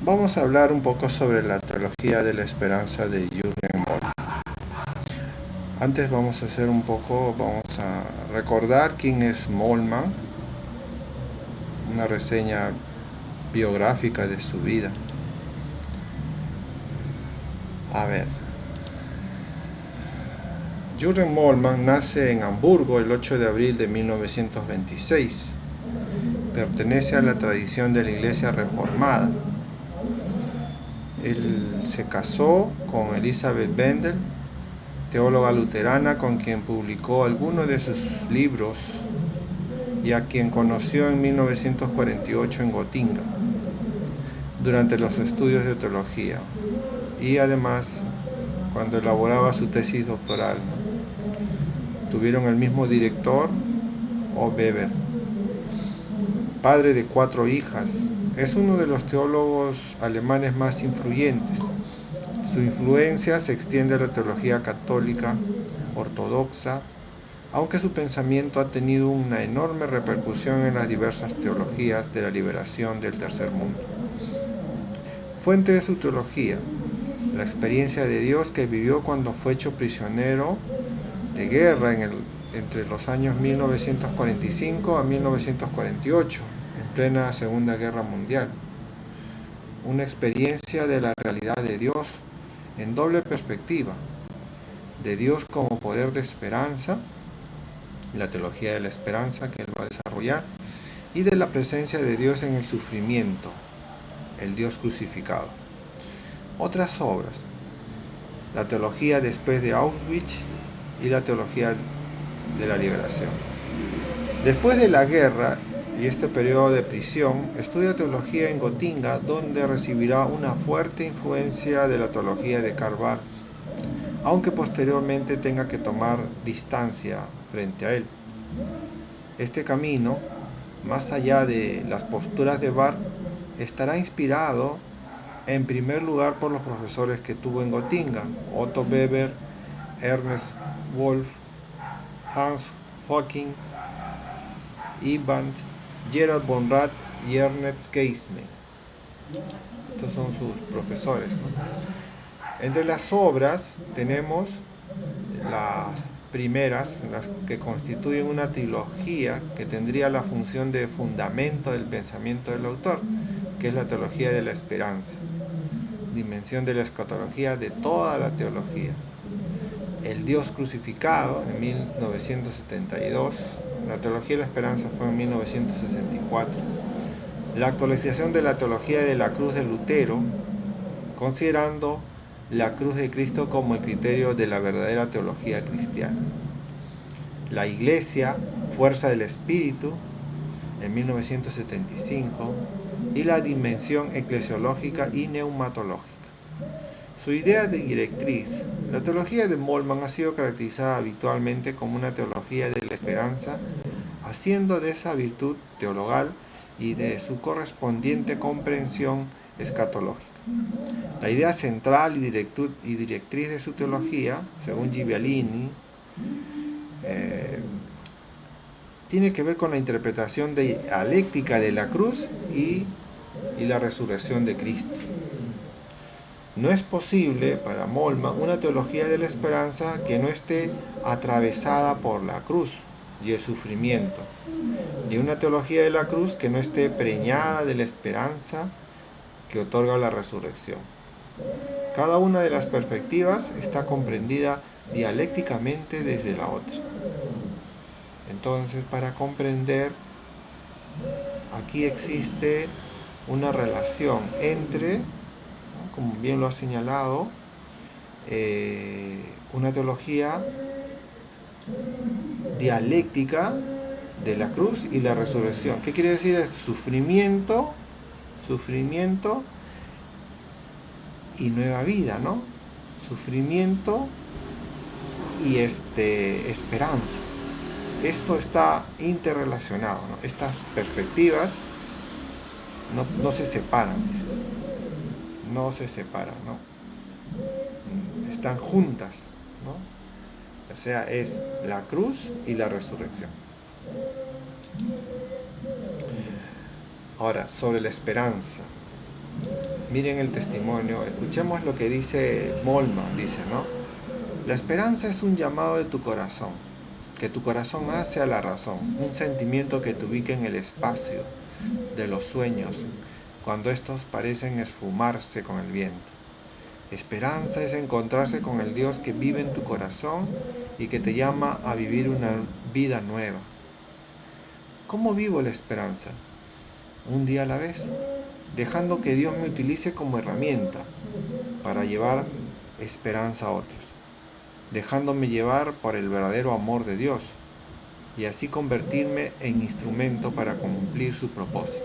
Vamos a hablar un poco sobre la teología de la esperanza de Jürgen Moltmann. Antes vamos a recordar quién es Moltmann, una reseña biográfica de su vida. A ver, Jürgen Moltmann nace en Hamburgo el 8 de abril de 1926. Pertenece a la tradición de la Iglesia Reformada. Él se casó con Elisabeth Bendel, teóloga luterana con quien publicó algunos de sus libros y a quien conoció en 1948 en Gotinga durante los estudios de teología y además cuando elaboraba su tesis doctoral. Tuvieron el mismo director, O. Weber. Padre de 4 hijas, es uno de los teólogos alemanes más influyentes. Su influencia se extiende a la teología católica, ortodoxa, aunque su pensamiento ha tenido una enorme repercusión en las diversas teologías de la liberación del tercer mundo. Fuente de su teología: la experiencia de Dios que vivió cuando fue hecho prisionero de guerra entre los años 1945 a 1948, en plena Segunda Guerra Mundial. Una experiencia de la realidad de Dios en doble perspectiva, de Dios como poder de esperanza, la teología de la esperanza que él va a desarrollar, y de la presencia de Dios en el sufrimiento, el Dios crucificado. Otras obras: la teología después de Auschwitz y la teología de la liberación. Después de la guerra y este periodo de prisión, estudia teología en Gotinga, donde recibirá una fuerte influencia de la teología de Karl Barth, aunque posteriormente tenga que tomar distancia frente a él. Este camino, más allá de las posturas de Barth, estará inspirado en primer lugar por los profesores que tuvo en Gotinga: Otto Weber, Ernst Wolff, Hans Hocking, Ivan Gerhard von Rath y Ernest Geisler. Estos son sus profesores, ¿no? Entre las obras tenemos las primeras, las que constituyen una trilogía que tendría la función de fundamento del pensamiento del autor, que es la teología de la esperanza, dimensión de la escatología de toda la teología. El Dios crucificado en 1972, la teología de la esperanza fue en 1964. La actualización de la teología de la cruz de Lutero, considerando la cruz de Cristo como el criterio de la verdadera teología cristiana. La Iglesia, fuerza del Espíritu, en 1975, y la dimensión eclesiológica y neumatológica. Su idea de directriz: la teología de Moltmann ha sido caracterizada habitualmente como una teología de la esperanza, haciendo de esa virtud teologal y de su correspondiente comprensión escatológica. La idea central y directriz de su teología, según Gibialini, tiene que ver con la interpretación dialéctica de la cruz y la resurrección de Cristo. No es posible para Moltmann una teología de la esperanza que no esté atravesada por la cruz y el sufrimiento, ni una teología de la cruz que no esté preñada de la esperanza que otorga la resurrección. Cada una de las perspectivas está comprendida dialécticamente desde la otra. Entonces, para comprender, aquí existe una relación entre, como bien lo ha señalado, una teología dialéctica de la cruz y la resurrección. ¿Qué quiere decir esto? Sufrimiento y nueva vida, ¿no? Sufrimiento y esperanza. Esto está interrelacionado, ¿no? Estas perspectivas no se separan, no se separan, ¿no? Están juntas, ¿no? O sea, es la cruz y la resurrección. Ahora, sobre la esperanza. Miren el testimonio, escuchemos lo que dice Molman, dice, ¿no? La esperanza es un llamado de tu corazón, que tu corazón hace a la razón, un sentimiento que te ubica en el espacio de los sueños, cuando estos parecen esfumarse con el viento. Esperanza es encontrarse con el Dios que vive en tu corazón y que te llama a vivir una vida nueva. ¿Cómo vivo la esperanza? Un día a la vez, dejando que Dios me utilice como herramienta para llevar esperanza a otros, dejándome llevar por el verdadero amor de Dios y así convertirme en instrumento para cumplir su propósito.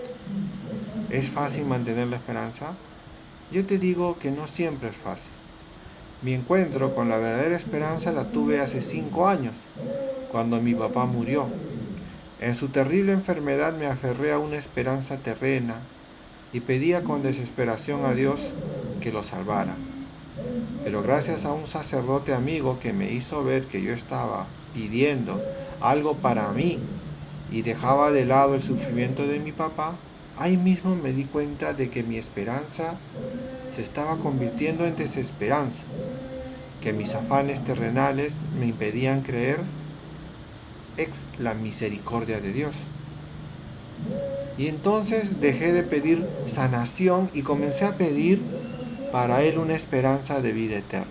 ¿Es fácil mantener la esperanza? Yo te digo que no siempre es fácil. Mi encuentro con la verdadera esperanza la tuve hace 5 años, cuando mi papá murió. En su terrible enfermedad me aferré a una esperanza terrena y pedía con desesperación a Dios que lo salvara. Pero gracias a un sacerdote amigo que me hizo ver que yo estaba pidiendo algo para mí y dejaba de lado el sufrimiento de mi papá, ahí mismo me di cuenta de que mi esperanza se estaba convirtiendo en desesperanza, que mis afanes terrenales me impedían creer ex la misericordia de Dios. Y entonces dejé de pedir sanación y comencé a pedir para Él una esperanza de vida eterna.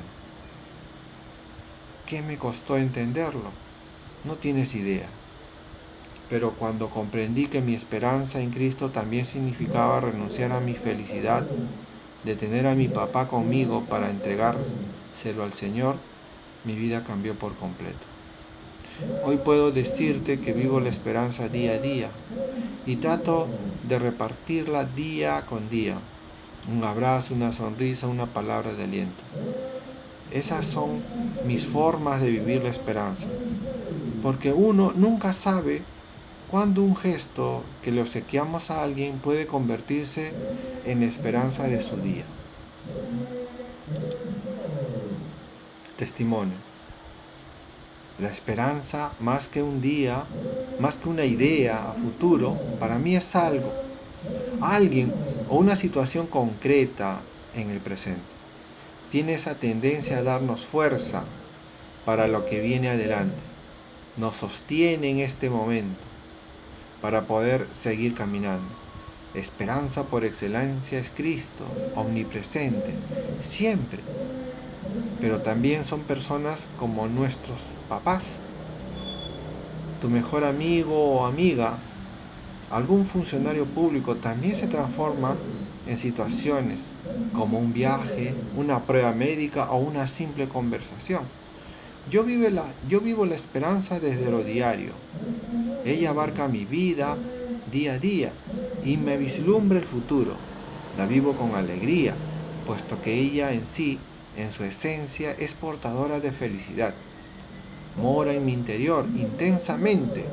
¿Qué me costó entenderlo? No tienes idea. Pero cuando comprendí que mi esperanza en Cristo también significaba renunciar a mi felicidad de tener a mi papá conmigo para entregárselo al Señor, mi vida cambió por completo. Hoy puedo decirte que vivo la esperanza día a día y trato de repartirla día con día. Un abrazo, una sonrisa, una palabra de aliento. Esas son mis formas de vivir la esperanza, porque uno nunca sabe cuándo un gesto que le obsequiamos a alguien puede convertirse en esperanza de su día. Testimonio. La esperanza, más que un día, más que una idea a futuro, para mí es algo, alguien o una situación concreta en el presente. Tiene esa tendencia a darnos fuerza para lo que viene adelante. Nos sostiene en este momento para poder seguir caminando. Esperanza por excelencia es Cristo, omnipresente, siempre. Pero también son personas como nuestros papás, tu mejor amigo o amiga, algún funcionario público también se transforma en situaciones como un viaje, una prueba médica o una simple conversación. Yo vivo la esperanza desde lo diario. Ella abarca mi vida día a día y me vislumbra el futuro. La vivo con alegría, puesto que ella en sí, en su esencia, es portadora de felicidad. Mora en mi interior intensamente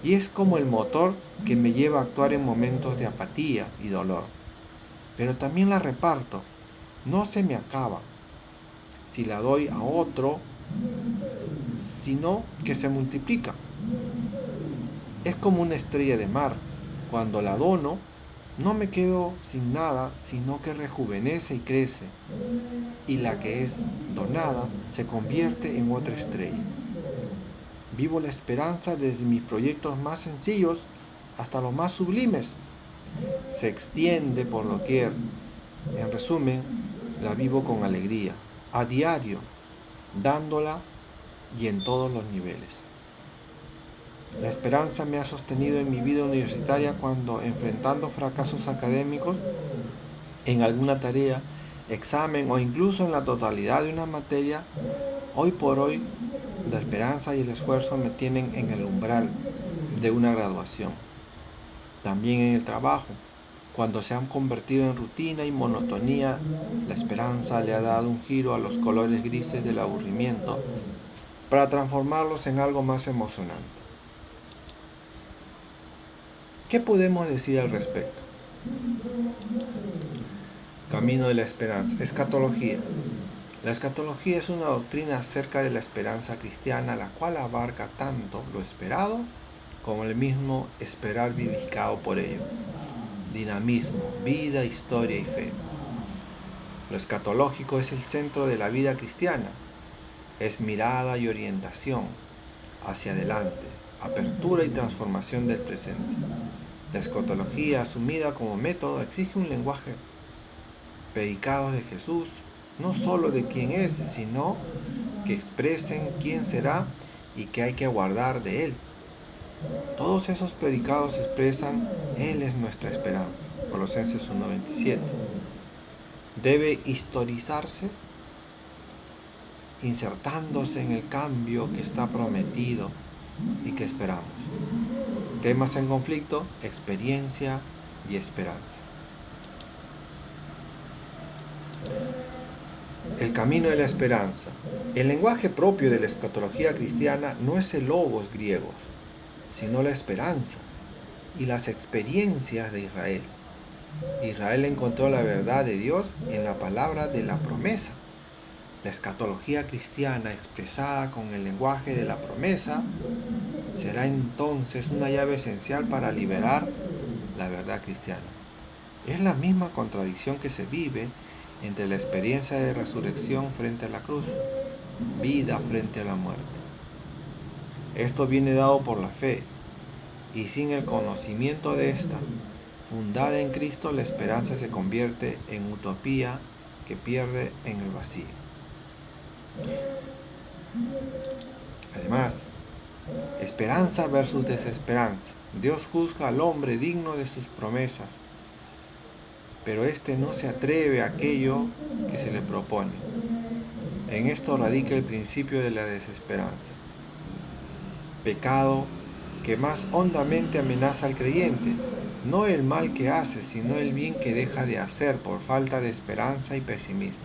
y es como el motor que me lleva a actuar en momentos de apatía y dolor. Pero también la reparto, no se me acaba si la doy a otro, sino que se multiplica. Es como una estrella de mar. Cuando la dono, no me quedo sin nada, sino que rejuvenece y crece. Y la que es donada se convierte en otra estrella. Vivo la esperanza desde mis proyectos más sencillos hasta los más sublimes. Se extiende por doquier. En resumen, la vivo con alegría, a diario, dándola y en todos los niveles. La esperanza me ha sostenido en mi vida universitaria cuando, enfrentando fracasos académicos en alguna tarea, examen o incluso en la totalidad de una materia, hoy por hoy la esperanza y el esfuerzo me tienen en el umbral de una graduación. También en el trabajo, cuando se han convertido en rutina y monotonía, la esperanza le ha dado un giro a los colores grises del aburrimiento para transformarlos en algo más emocionante. ¿Qué podemos decir al respecto? Camino de la esperanza. Escatología. La escatología es una doctrina acerca de la esperanza cristiana, la cual abarca tanto lo esperado como el mismo esperar vivificado por ello. Dinamismo, vida, historia y fe. Lo escatológico es el centro de la vida cristiana. Es mirada y orientación hacia adelante, apertura y transformación del presente. La escatología, asumida como método, exige un lenguaje predicado de Jesús, no solo de quién es, sino que expresen quién será y qué hay que aguardar de Él. Todos esos predicados expresan: Él es nuestra esperanza. Colosenses 1:27. Debe historizarse, insertándose en el cambio que está prometido y que esperamos. Temas en conflicto: experiencia y esperanza. El camino de la esperanza. El lenguaje propio de la escatología cristiana no es el logos griego, sino la esperanza y las experiencias de Israel. Israel encontró la verdad de Dios en la palabra de la promesa. La escatología cristiana, expresada con el lenguaje de la promesa, será entonces una llave esencial para liberar la verdad cristiana. Es la misma contradicción que se vive entre la experiencia de resurrección frente a la cruz, vida frente a la muerte. Esto viene dado por la fe, y sin el conocimiento de esta, fundada en Cristo, la esperanza se convierte en utopía que pierde en el vacío. Además, esperanza versus desesperanza. Dios juzga al hombre digno de sus promesas, pero éste no se atreve a aquello que se le propone. En esto radica el principio de la desesperanza, pecado que más hondamente amenaza al creyente, no el mal que hace, sino el bien que deja de hacer por falta de esperanza y pesimismo.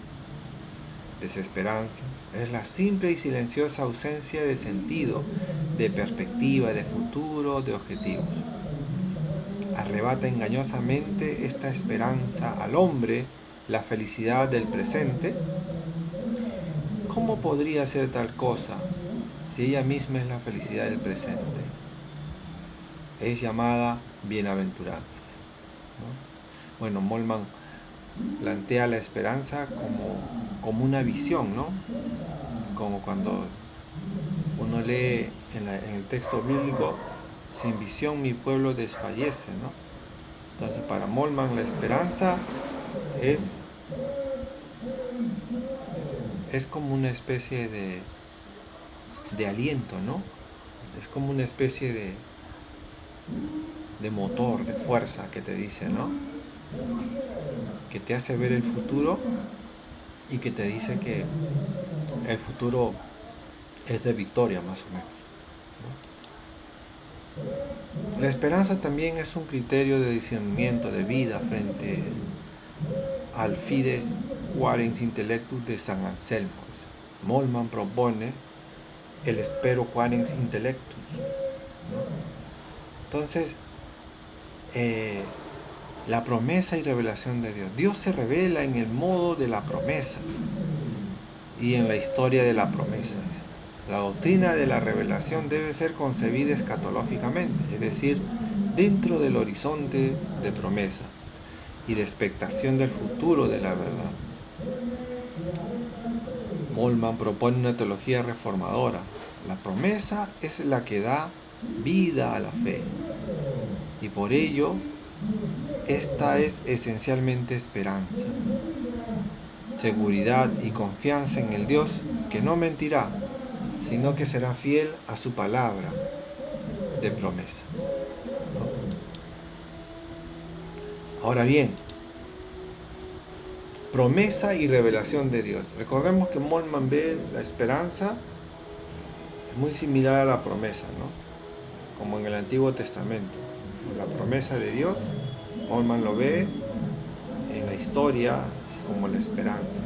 Desesperanza es la simple y silenciosa ausencia de sentido, de perspectiva, de futuro, de objetivos. Arrebata engañosamente esta esperanza al hombre la felicidad del presente. ¿Cómo podría ser tal cosa si ella misma es la felicidad del presente? Es llamada bienaventuranzas, ¿no? Bueno, Moltmann plantea la esperanza como una visión, ¿no? Como cuando uno lee en el texto bíblico: sin visión mi pueblo desfallece, ¿no? Entonces, para Moltmann la esperanza es como una especie de aliento, ¿no? Es como una especie de motor, de fuerza que te dice, ¿no? Que te hace ver el futuro y que te dice que el futuro es de victoria, más o menos, ¿no? La esperanza también es un criterio de discernimiento de vida frente al Fides Quaerens Intellectus de San Anselmo. Moltmann propone el Spero Quaerens Intellectus, ¿no? Entonces, la promesa y revelación de Dios. Dios se revela en el modo de la promesa y en la historia de la promesa. La doctrina de la revelación debe ser concebida escatológicamente, es decir, dentro del horizonte de promesa y de expectación del futuro de la verdad. Moltmann propone una teología reformadora. La promesa es la que da vida a la fe, y por ello esta es esencialmente esperanza, seguridad y confianza en el Dios que no mentirá, sino que será fiel a su palabra de promesa. Ahora bien, promesa y revelación de Dios. Recordemos que Moltmann ve la esperanza muy similar a la promesa, ¿no? Como en el Antiguo Testamento. La promesa de Dios, Moltmann lo ve en la historia como la esperanza.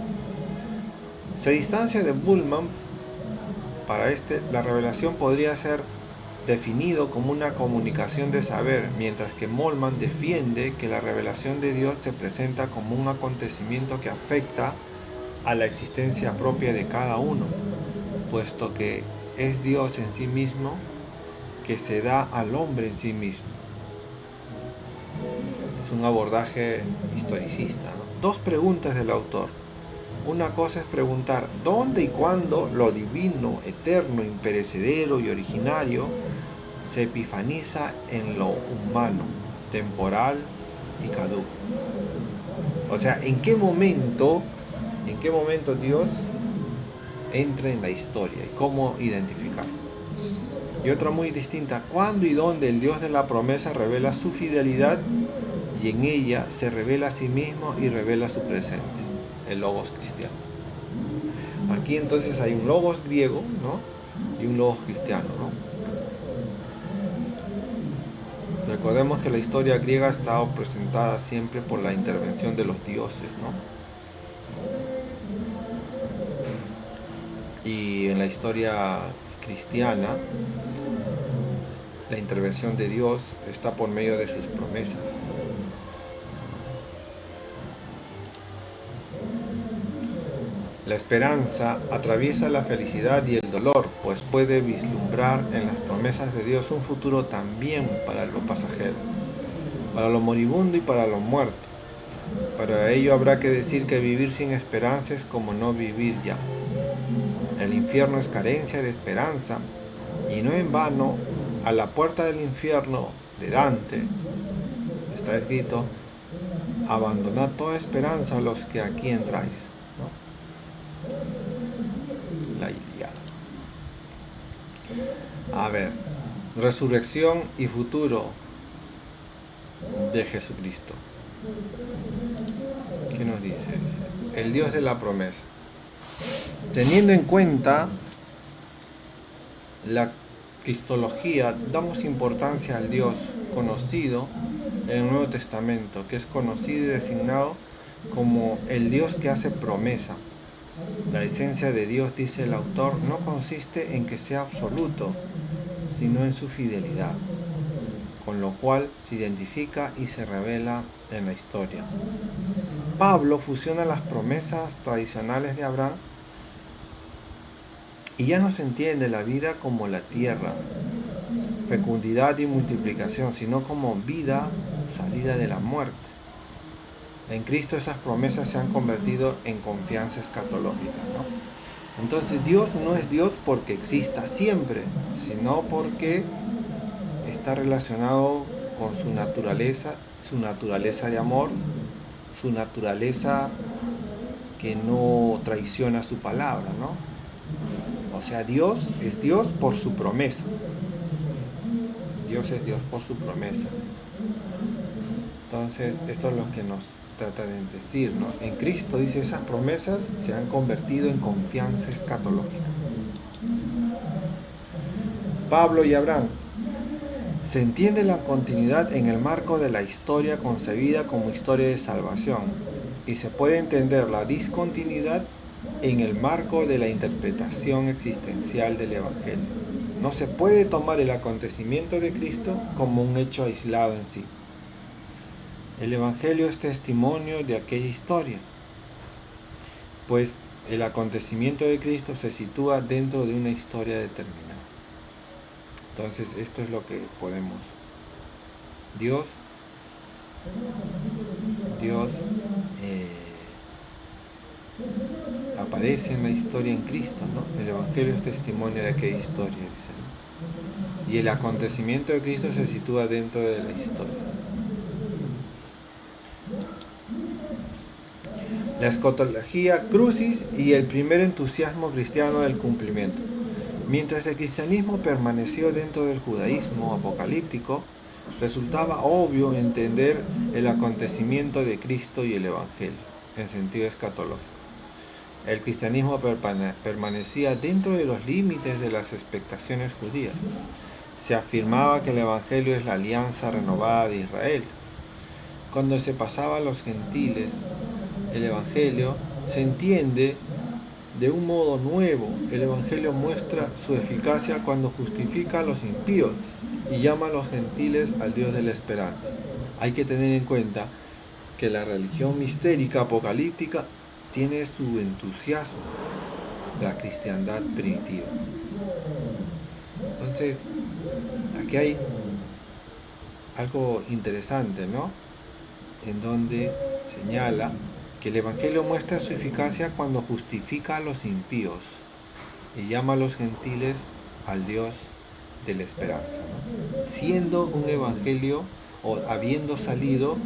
Se distancia de Bultmann. Para la revelación podría ser definido como una comunicación de saber, mientras que Moltmann defiende que la revelación de Dios se presenta como un acontecimiento que afecta a la existencia propia de cada uno, puesto que es Dios en sí mismo que se da al hombre en sí mismo. Es un abordaje historicista, ¿no? Dos preguntas del autor. Una cosa es preguntar dónde y cuándo lo divino, eterno, imperecedero y originario se epifaniza en lo humano, temporal y caduco. O sea, ¿en qué momento Dios entra en la historia y cómo identificarlo? Y otra muy distinta, ¿cuándo y dónde el Dios de la promesa revela su fidelidad y en ella se revela a sí mismo y revela su presente? El logos cristiano. Aquí entonces hay un logos griego, ¿no? Y un logos cristiano, ¿no? Recordemos que la historia griega ha estado presentada siempre por la intervención de los dioses, ¿no? Y en la historia cristiana, la intervención de Dios está por medio de sus promesas. La esperanza atraviesa la felicidad y el dolor, pues puede vislumbrar en las promesas de Dios un futuro también para lo pasajero, para lo moribundo y para lo muerto. Para ello habrá que decir que vivir sin esperanza es como no vivir ya. El infierno es carencia de esperanza, y no en vano, a la puerta del infierno de Dante está escrito: abandonad toda esperanza a los que aquí entráis, ¿no? La Ilíada. A ver, resurrección y futuro de Jesucristo. ¿Qué nos dice? Dice, el Dios de la promesa. Teniendo en cuenta la cristología, damos importancia al Dios conocido en el Nuevo Testamento, que es conocido y designado como el Dios que hace promesa. La esencia de Dios, dice el autor, no consiste en que sea absoluto, sino en su fidelidad, con lo cual se identifica y se revela en la historia. Pablo fusiona las promesas tradicionales de Abraham y ya no se entiende la vida como la tierra, fecundidad y multiplicación, sino como vida salida de la muerte. En Cristo esas promesas se han convertido en confianza escatológica, ¿no? Entonces Dios no es Dios porque exista siempre, sino porque está relacionado con su naturaleza de amor, su naturaleza que no traiciona su palabra, ¿no? O sea, Dios es Dios por su promesa. Dios es Dios por su promesa. Entonces, esto es lo que nos trata de decir, ¿no? En Cristo, dice, esas promesas se han convertido en confianza escatológica. Pablo y Abraham. Se entiende la continuidad en el marco de la historia concebida como historia de salvación, y se puede entender la discontinuidad en el marco de la interpretación existencial del Evangelio. No se puede tomar el acontecimiento de Cristo como un hecho aislado en sí. El Evangelio es testimonio de aquella historia, pues el acontecimiento de Cristo se sitúa dentro de una historia determinada. Entonces, esto es lo que podemos. Dios aparece en la historia en Cristo, ¿no? El Evangelio es testimonio de aquella historia, dice, ¿no? Y el acontecimiento de Cristo se sitúa dentro de la historia. La escatología crucis y el primer entusiasmo cristiano del cumplimiento. Mientras el cristianismo permaneció dentro del judaísmo apocalíptico, resultaba obvio entender el acontecimiento de Cristo y el Evangelio en sentido escatológico. El cristianismo permanecía dentro de los límites de las expectaciones judías. Se afirmaba que el Evangelio es la alianza renovada de Israel. Cuando se pasaba a los gentiles, el Evangelio se entiende de un modo nuevo. El Evangelio muestra su eficacia cuando justifica a los impíos y llama a los gentiles al Dios de la esperanza. Hay que tener en cuenta que la religión mistérica apocalíptica tiene su entusiasmo, la cristiandad primitiva. Entonces, aquí hay algo interesante, ¿no? En donde señala que el Evangelio muestra su eficacia cuando justifica a los impíos y llama a los gentiles al Dios de la esperanza, ¿no? Siendo un evangelio o habiendo salido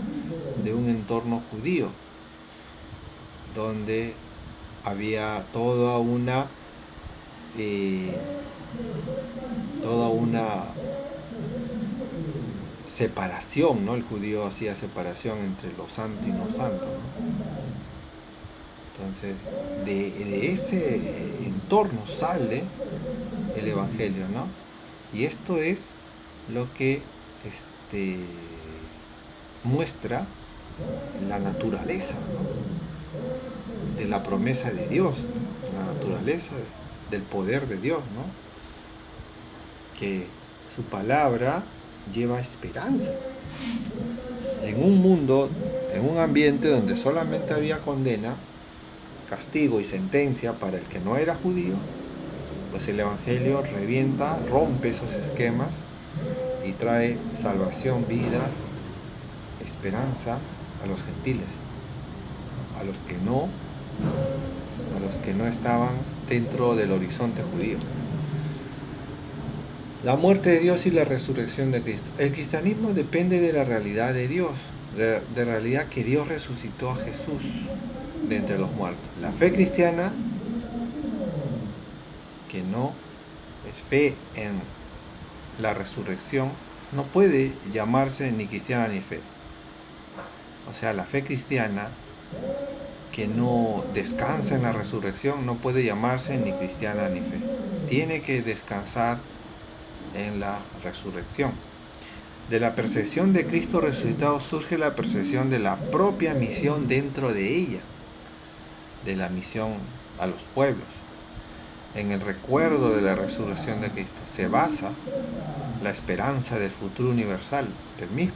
de un entorno judío, donde había toda una separación, ¿no? El judío hacía separación entre lo santo y no santo, ¿no? Entonces, de ese entorno sale el evangelio, ¿no? Y esto es lo que muestra la naturaleza, ¿no? De la promesa de Dios, ¿no? La naturaleza del poder de Dios, ¿no? Que su palabra lleva esperanza. En un mundo, en un ambiente donde solamente había condena, castigo y sentencia para el que no era judío, pues el Evangelio revienta, rompe esos esquemas y trae salvación, vida, esperanza a los gentiles, a los que no estaban dentro del horizonte judío. La muerte de Dios y la resurrección de Cristo. El cristianismo depende de la realidad de Dios, de realidad que Dios resucitó a Jesús de entre los muertos. La fe cristiana, que no es fe en la resurrección, no puede llamarse ni cristiana ni fe. O sea, la fe cristiana que no descansa en la resurrección no puede llamarse ni cristiana ni fe. Tiene que descansar en la resurrección. De la percepción de Cristo resucitado surge la percepción de la propia misión dentro de ella, de la misión a los pueblos. En el recuerdo de la resurrección de Cristo se basa la esperanza del futuro universal del mismo.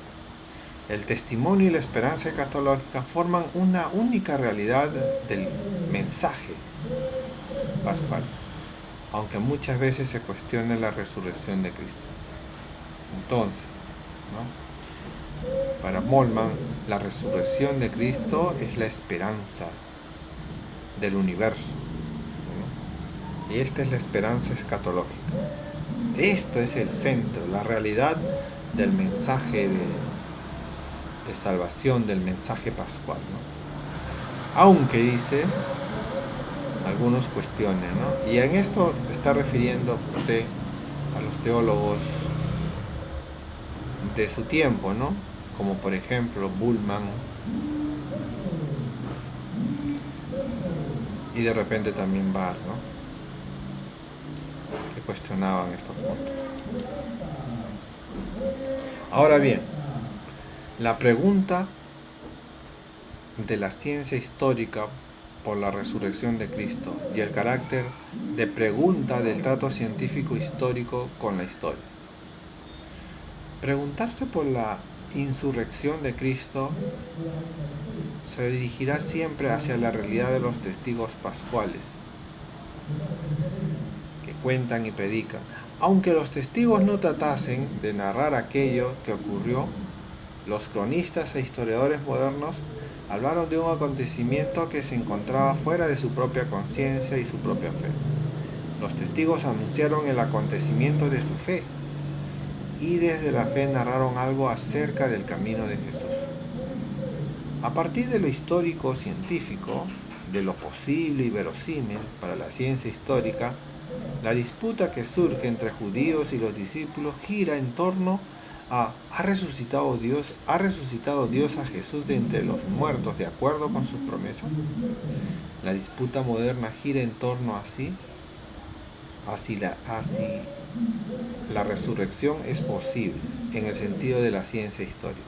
El testimonio y la esperanza escatológica forman una única realidad del mensaje pascual, aunque muchas veces se cuestione la resurrección de Cristo. Entonces, ¿no? Para Moltmann, la resurrección de Cristo es la esperanza del universo, ¿no? Y esta es la esperanza escatológica. Esto es el centro, la realidad del mensaje de salvación, del mensaje pascual, ¿no? Aunque dice, algunos cuestionen, ¿no? Y en esto está refiriéndose a los teólogos de su tiempo, ¿no? Como por ejemplo Bultmann, y de repente también Barth, ¿no? Que cuestionaban estos puntos. Ahora bien, la pregunta de la ciencia histórica por la resurrección de Cristo y el carácter de pregunta del trato científico histórico con la historia. Preguntarse por la insurrección de Cristo se dirigirá siempre hacia la realidad de los testigos pascuales que cuentan y predican. Aunque los testigos no tratasen de narrar aquello que ocurrió, los cronistas e historiadores modernos hablaron de un acontecimiento que se encontraba fuera de su propia conciencia y su propia fe. Los testigos anunciaron el acontecimiento de su fe y desde la fe narraron algo acerca del camino de Jesús. A partir de lo histórico científico, de lo posible y verosímil para la ciencia histórica, la disputa que surge entre judíos y los discípulos gira en torno a ¿ha resucitado Dios a Jesús de entre los muertos de acuerdo con sus promesas? La disputa moderna gira en torno a si la resurrección es posible en el sentido de la ciencia histórica.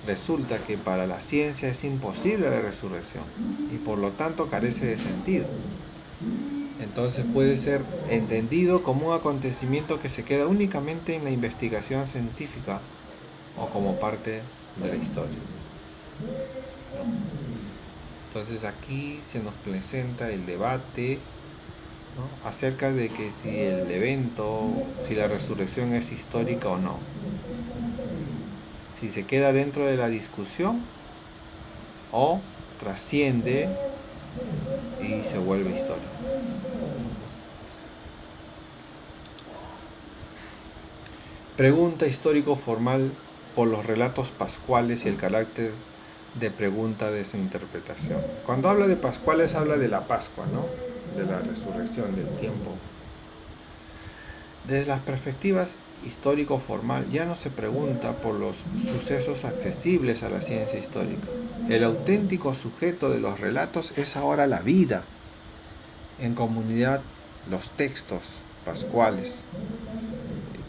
Resulta que para la ciencia es imposible la resurrección y por lo tanto carece de sentido. Entonces puede ser entendido como un acontecimiento que se queda únicamente en la investigación científica o como parte de la historia. Entonces aquí se nos presenta el debate, ¿no?, acerca de que si el evento, si la resurrección es histórica o no. Si se queda dentro de la discusión o trasciende y se vuelve historia. Pregunta histórico-formal por los relatos pascuales y el carácter de pregunta de su interpretación. Cuando habla de pascuales habla de la Pascua, ¿no? De la resurrección, del tiempo. Desde las perspectivas histórico-formal ya no se pregunta por los sucesos accesibles a la ciencia histórica. El auténtico sujeto de los relatos es ahora la vida. En comunidad, los textos pascuales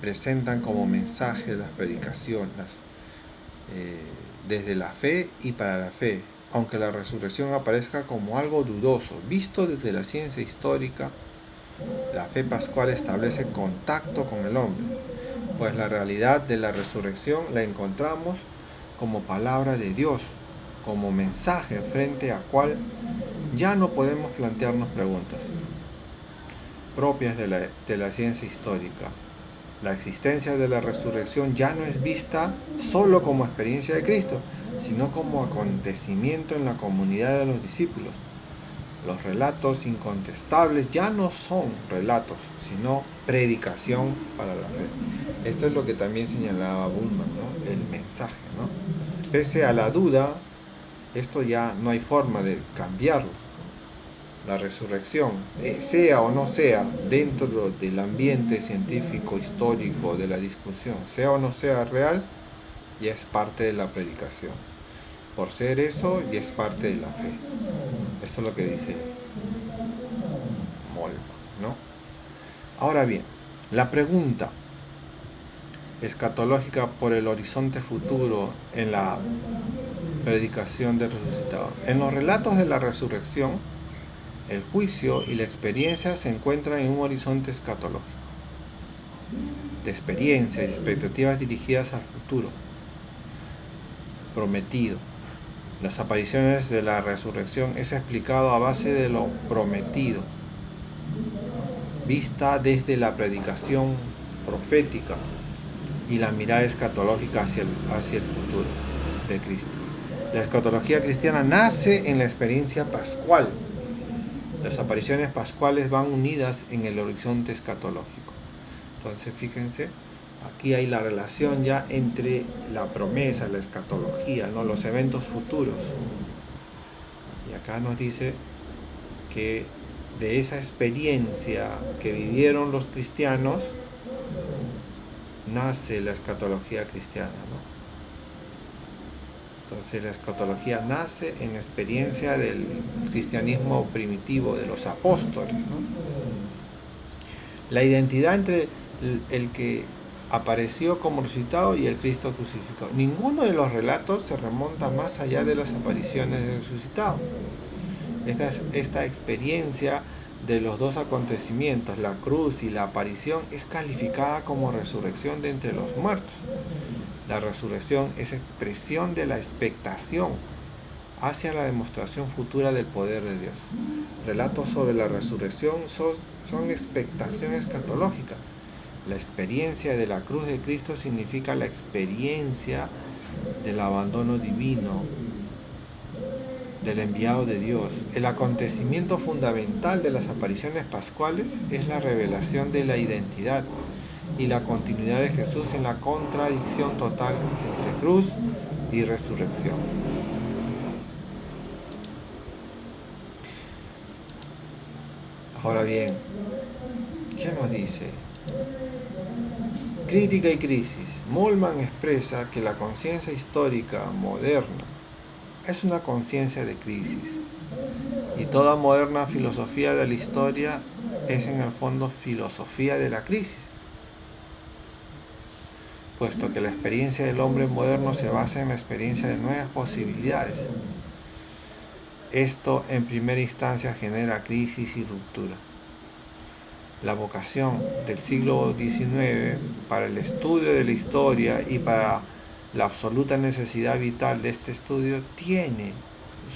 presentan como mensaje las predicaciones desde la fe y para la fe, aunque la resurrección aparezca como algo dudoso. Visto desde la ciencia histórica, la fe pascual establece contacto con el hombre, pues la realidad de la resurrección la encontramos como palabra de Dios, como mensaje frente a cual ya no podemos plantearnos preguntas propias de la ciencia histórica. La existencia de la resurrección ya no es vista solo como experiencia de Cristo, sino como acontecimiento en la comunidad de los discípulos. Los relatos incontestables ya no son relatos, sino predicación para la fe. Esto es lo que también señalaba Bultmann, ¿no? El mensaje, ¿no? Pese a la duda, esto ya no hay forma de cambiarlo. La resurrección, sea o no sea, dentro del ambiente científico, histórico, de la discusión, sea o no sea real, ya es parte de la predicación. Por ser eso, ya es parte de la fe. Esto es lo que dice Moltmann, ¿no? Ahora bien, la pregunta escatológica por el horizonte futuro en la predicación del resucitado. En los relatos de la resurrección, el juicio y la experiencia se encuentran en un horizonte escatológico, de experiencias y expectativas dirigidas al futuro prometido. Las apariciones de la resurrección es explicado a base de lo prometido, vista desde la predicación profética y la mirada escatológica hacia el futuro de Cristo. La escatología cristiana nace en la experiencia pascual. Las apariciones pascuales van unidas en el horizonte escatológico. Entonces, fíjense, aquí hay la relación ya entre la promesa, la escatología, ¿no? Los eventos futuros. Y acá nos dice que de esa experiencia que vivieron los cristianos nace la escatología cristiana, ¿no? Entonces la escatología nace en la experiencia del cristianismo primitivo, de los apóstoles, ¿no? La identidad entre el que apareció como resucitado y el Cristo crucificado. Ninguno de los relatos se remonta más allá de las apariciones del resucitado. Esta experiencia de los dos acontecimientos, la cruz y la aparición, es calificada como resurrección de entre los muertos. La resurrección es expresión de la expectación hacia la demostración futura del poder de Dios. Relatos sobre la resurrección son expectación escatológica. La experiencia de la cruz de Cristo significa la experiencia del abandono divino, del enviado de Dios. El acontecimiento fundamental de las apariciones pascuales es la revelación de la identidad y la continuidad de Jesús en la contradicción total entre cruz y resurrección. Ahora bien, ¿qué nos dice? Crítica y crisis. Moltmann expresa que la conciencia histórica moderna es una conciencia de crisis, y toda moderna filosofía de la historia es en el fondo filosofía de la crisis, puesto que la experiencia del hombre moderno se basa en la experiencia de nuevas posibilidades. Esto en primera instancia genera crisis y ruptura. La vocación del siglo XIX para el estudio de la historia y para la absoluta necesidad vital de este estudio tiene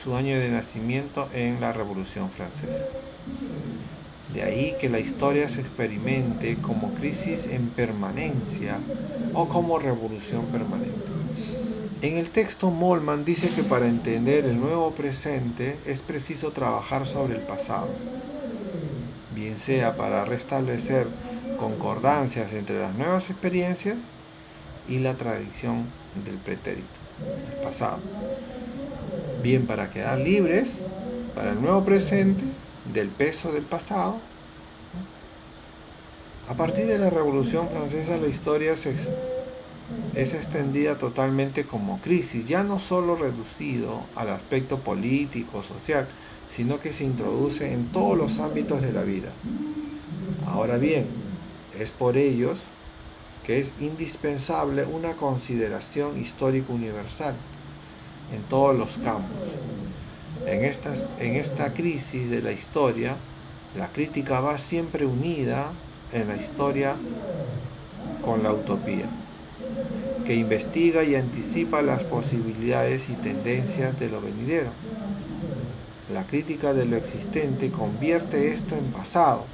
su año de nacimiento en la Revolución Francesa. De ahí que la historia se experimente como crisis en permanencia o como revolución permanente. En el texto, Moltmann dice que para entender el nuevo presente es preciso trabajar sobre el pasado, bien sea para restablecer concordancias entre las nuevas experiencias y la tradición del pretérito, el pasado, bien para quedar libres para el nuevo presente del peso del pasado. A partir de la Revolución Francesa, la historia es extendida totalmente como crisis, ya no solo reducido al aspecto político, social, sino que se introduce en todos los ámbitos de la vida. Ahora bien, es por ellos que es indispensable una consideración histórica universal en todos los campos. En esta crisis de la historia, la crítica va siempre unida en la historia con la utopía, que investiga y anticipa las posibilidades y tendencias de lo venidero. La crítica de lo existente convierte esto en pasado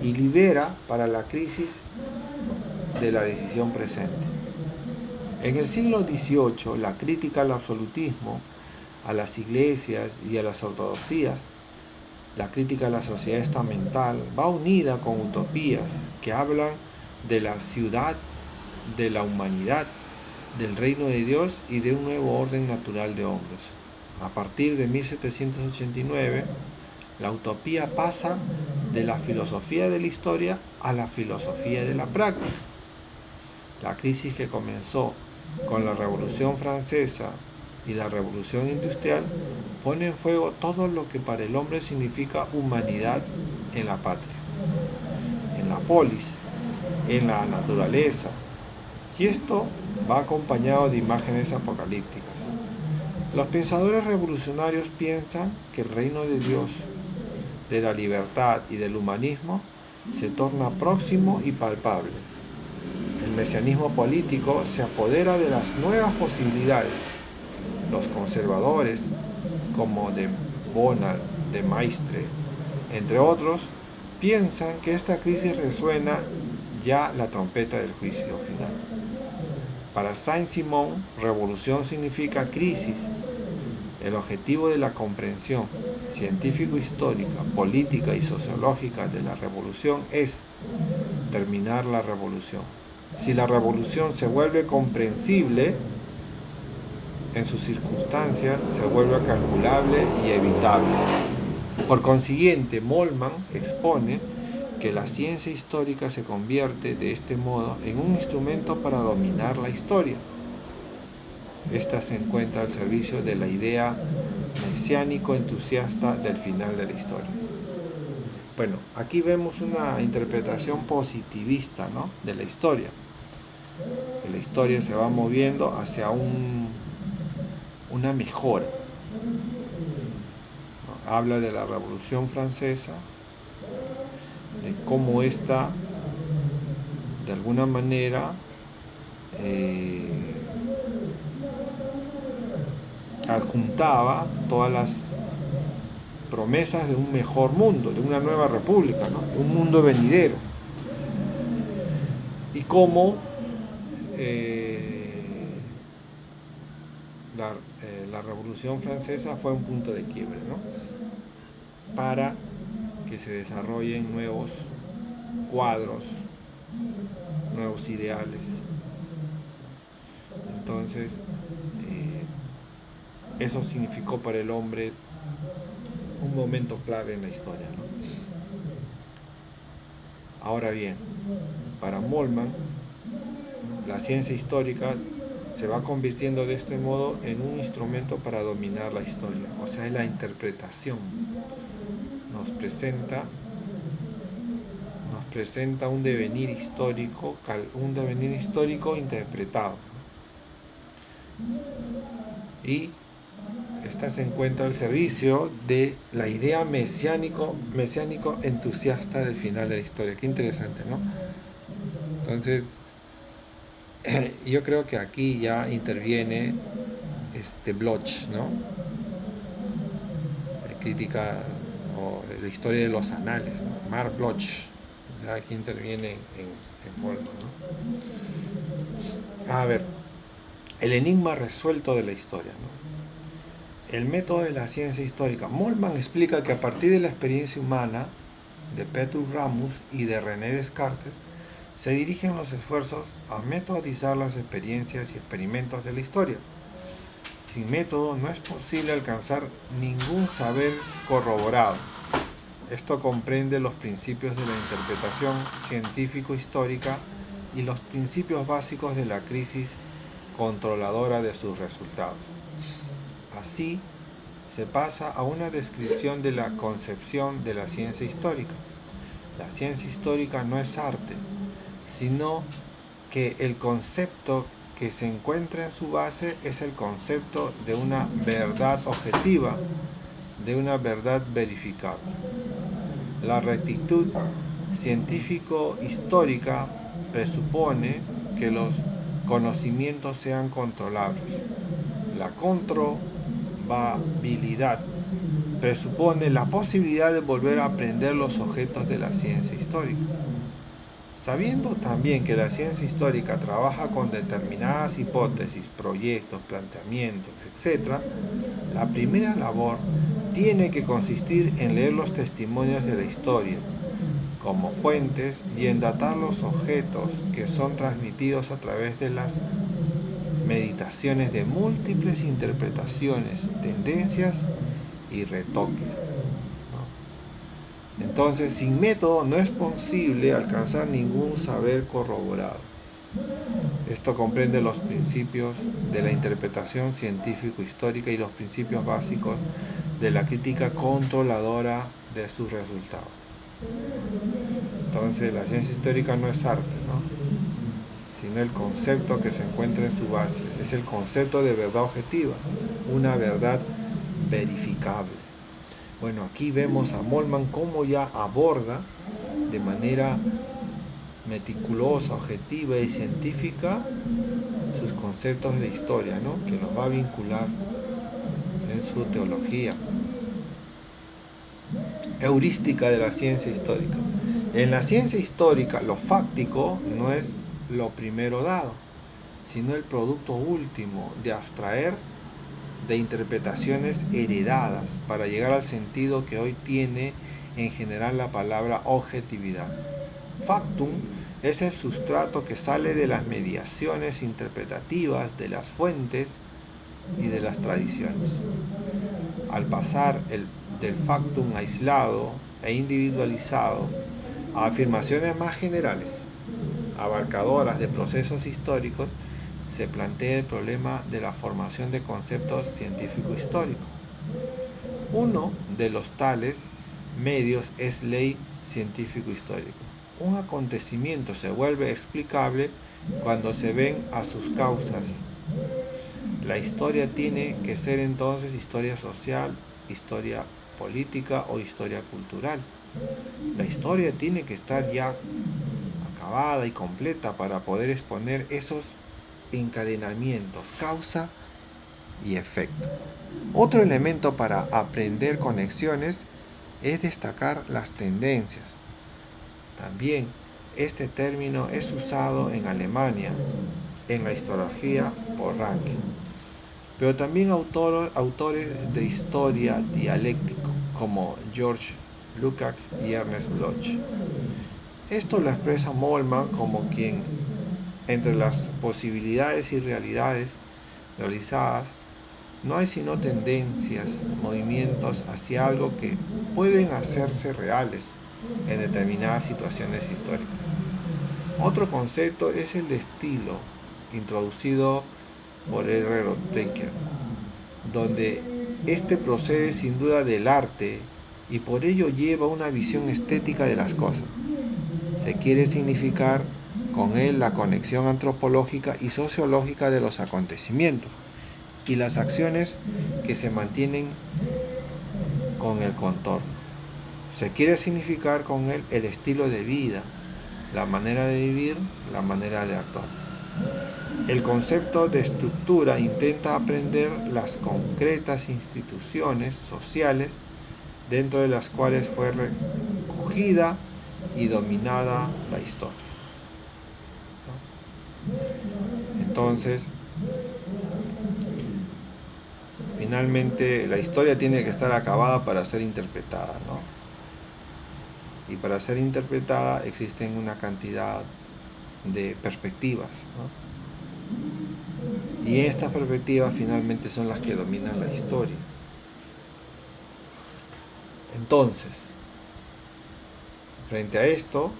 y libera para la crisis de la decisión presente. En el siglo XVIII, la crítica al absolutismo, a las iglesias y a las ortodoxías, la crítica a la sociedad estamental, va unida con utopías que hablan de la ciudad, de la humanidad, del reino de Dios y de un nuevo orden natural de hombres. A partir de 1789, la utopía pasa de la filosofía de la historia a la filosofía de la práctica. La crisis que comenzó con la Revolución Francesa y la Revolución Industrial pone en fuego todo lo que para el hombre significa humanidad en la patria, en la polis, en la naturaleza. Y esto va acompañado de imágenes apocalípticas. Los pensadores revolucionarios piensan que el reino de Dios, de la libertad y del humanismo se torna próximo y palpable. El mesianismo político se apodera de las nuevas posibilidades. Los conservadores, como de Bonald, de Maistre, entre otros, piensan que esta crisis resuena ya la trompeta del juicio final. Para Saint-Simon, revolución significa crisis. El objetivo de la comprensión científico-histórica, política y sociológica de la revolución es terminar la revolución. Si la revolución se vuelve comprensible en sus circunstancias, se vuelve calculable y evitable. Por consiguiente, Moltmann expone que la ciencia histórica se convierte de este modo en un instrumento para dominar la historia. Esta se encuentra al servicio de la idea mesiánico-entusiasta del final de la historia. Bueno, aquí vemos una interpretación positivista, ¿no?, de la historia. Que la historia se va moviendo hacia una mejora. ¿No? Habla de la Revolución Francesa, de cómo esta, de alguna manera, adjuntaba todas las promesas de un mejor mundo, de una nueva república, ¿no?, un mundo venidero. Y cómo la Revolución Francesa fue un punto de quiebre, ¿no?, para que se desarrollen nuevos cuadros, nuevos ideales. Entonces, eso significó para el hombre un momento clave en la historia, ¿no? Ahora bien, para Moltmann, la ciencia histórica se va convirtiendo de este modo en un instrumento para dominar la historia, o sea, la interpretación. Nos presenta un devenir histórico interpretado. Y esta se encuentra al servicio de la idea mesiánico entusiasta del final de la historia. Qué interesante, ¿no? Entonces, yo creo que aquí ya interviene Bloch, ¿no? Crítica o la historia de los anales, ¿no? Marc Bloch, ya aquí interviene en Moltmann, ¿no? A ver, el enigma resuelto de la historia, ¿no? El método de la ciencia histórica. Moltmann explica que a partir de la experiencia humana de Petrus Ramus y de René Descartes, se dirigen los esfuerzos a metodizar las experiencias y experimentos de la historia. Sin método no es posible alcanzar ningún saber corroborado. Esto comprende los principios de la interpretación científico-histórica y los principios básicos de la crisis controladora de sus resultados. Así, se pasa a una descripción de la concepción de la ciencia histórica. La ciencia histórica no es arte, sino que el concepto que se encuentra en su base es el concepto de una verdad objetiva, de una verdad verificable. La rectitud científico-histórica presupone que los conocimientos sean controlables. La controlabilidad presupone la posibilidad de volver a aprender los objetos de la ciencia histórica. Sabiendo también que la ciencia histórica trabaja con determinadas hipótesis, proyectos, planteamientos, etc., la primera labor tiene que consistir en leer los testimonios de la historia como fuentes y en datar los objetos que son transmitidos a través de las meditaciones de múltiples interpretaciones, tendencias y retoques. Entonces, sin método no es posible alcanzar ningún saber corroborado. Esto comprende los principios de la interpretación científico-histórica y los principios básicos de la crítica controladora de sus resultados. Entonces, la ciencia histórica no es arte, ¿no?, sino el concepto que se encuentra en su base. Es el concepto de verdad objetiva, una verdad verificable. Bueno, aquí vemos a Moltmann cómo ya aborda de manera meticulosa, objetiva y científica sus conceptos de historia, ¿no?, que los va a vincular en su teología. Heurística de la ciencia histórica. En la ciencia histórica, lo fáctico no es lo primero dado, sino el producto último de abstraer de interpretaciones heredadas para llegar al sentido que hoy tiene en general la palabra objetividad. Factum es el sustrato que sale de las mediaciones interpretativas de las fuentes y de las tradiciones. Al pasar del factum aislado e individualizado a afirmaciones más generales, abarcadoras de procesos históricos, se plantea el problema de la formación de conceptos científico-históricos. Uno de los tales medios es ley científico-histórico. Un acontecimiento se vuelve explicable cuando se ven a sus causas. La historia tiene que ser entonces historia social, historia política o historia cultural. La historia tiene que estar ya acabada y completa para poder exponer esos encadenamientos, causa y efecto. Otro elemento para aprender conexiones es destacar las tendencias. También este término es usado en Alemania en la historiografía por ranking, pero también autores de historia dialéctico como George Lukács y Ernest Bloch. Esto lo expresa Moltmann como quien, entre las posibilidades y realidades realizadas, no hay sino tendencias, movimientos hacia algo que pueden hacerse reales en determinadas situaciones históricas. Otro concepto es el de estilo, introducido por R. Rothenker, donde este procede sin duda del arte y por ello lleva una visión estética de las cosas. Se quiere significar con él la conexión antropológica y sociológica de los acontecimientos y las acciones que se mantienen con el contorno. Se quiere significar con él el estilo de vida, la manera de vivir, la manera de actuar. El concepto de estructura intenta aprender las concretas instituciones sociales dentro de las cuales fue recogida y dominada la historia. Entonces, finalmente la historia tiene que estar acabada para ser interpretada, ¿no? Y para ser interpretada existen una cantidad de perspectivas, ¿no? Y estas perspectivas finalmente son las que dominan la historia. Entonces, frente a esto,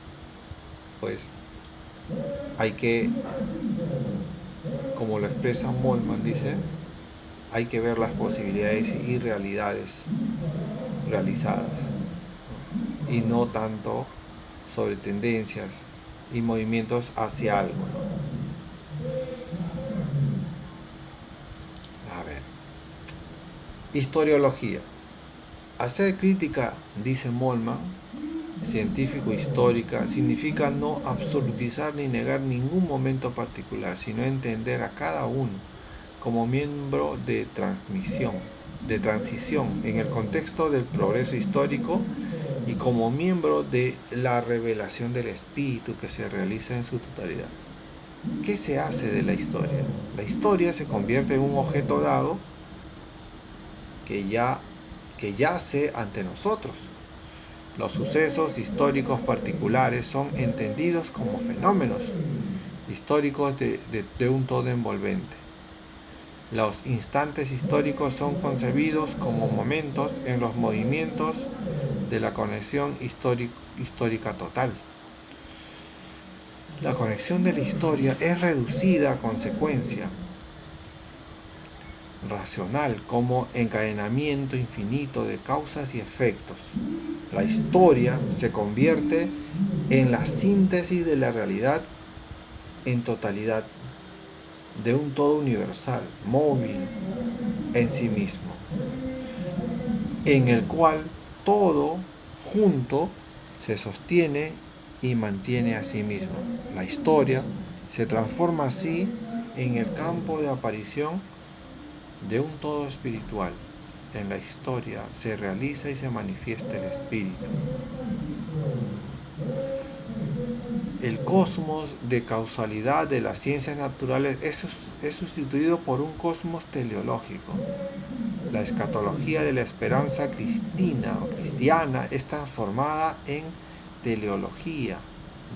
pues hay que, como lo expresa Moltmann, dice, hay que ver las posibilidades y realidades realizadas, y no tanto sobre tendencias y movimientos hacia algo, ¿no? A ver, historiología. Hacer crítica, dice Moltmann, científico-histórica, significa no absolutizar ni negar ningún momento particular, sino entender a cada uno como miembro de transición en el contexto del progreso histórico y como miembro de la revelación del espíritu que se realiza en su totalidad. ¿Qué se hace de la historia? La historia se convierte en un objeto dado que yace ante nosotros. Los sucesos históricos particulares son entendidos como fenómenos históricos de un todo envolvente. Los instantes históricos son concebidos como momentos en los movimientos de la conexión histórica total. La conexión de la historia es reducida a consecuencia racional como encadenamiento infinito de causas y efectos. La historia se convierte en la síntesis de la realidad en totalidad, de un todo universal, móvil en sí mismo, en el cual todo junto se sostiene y mantiene a sí mismo. La historia se transforma así en el campo de aparición de un todo espiritual. En la historia se realiza y se manifiesta el espíritu. El cosmos de causalidad de las ciencias naturales es sustituido por un cosmos teleológico. La escatología de la esperanza cristiana es transformada en teleología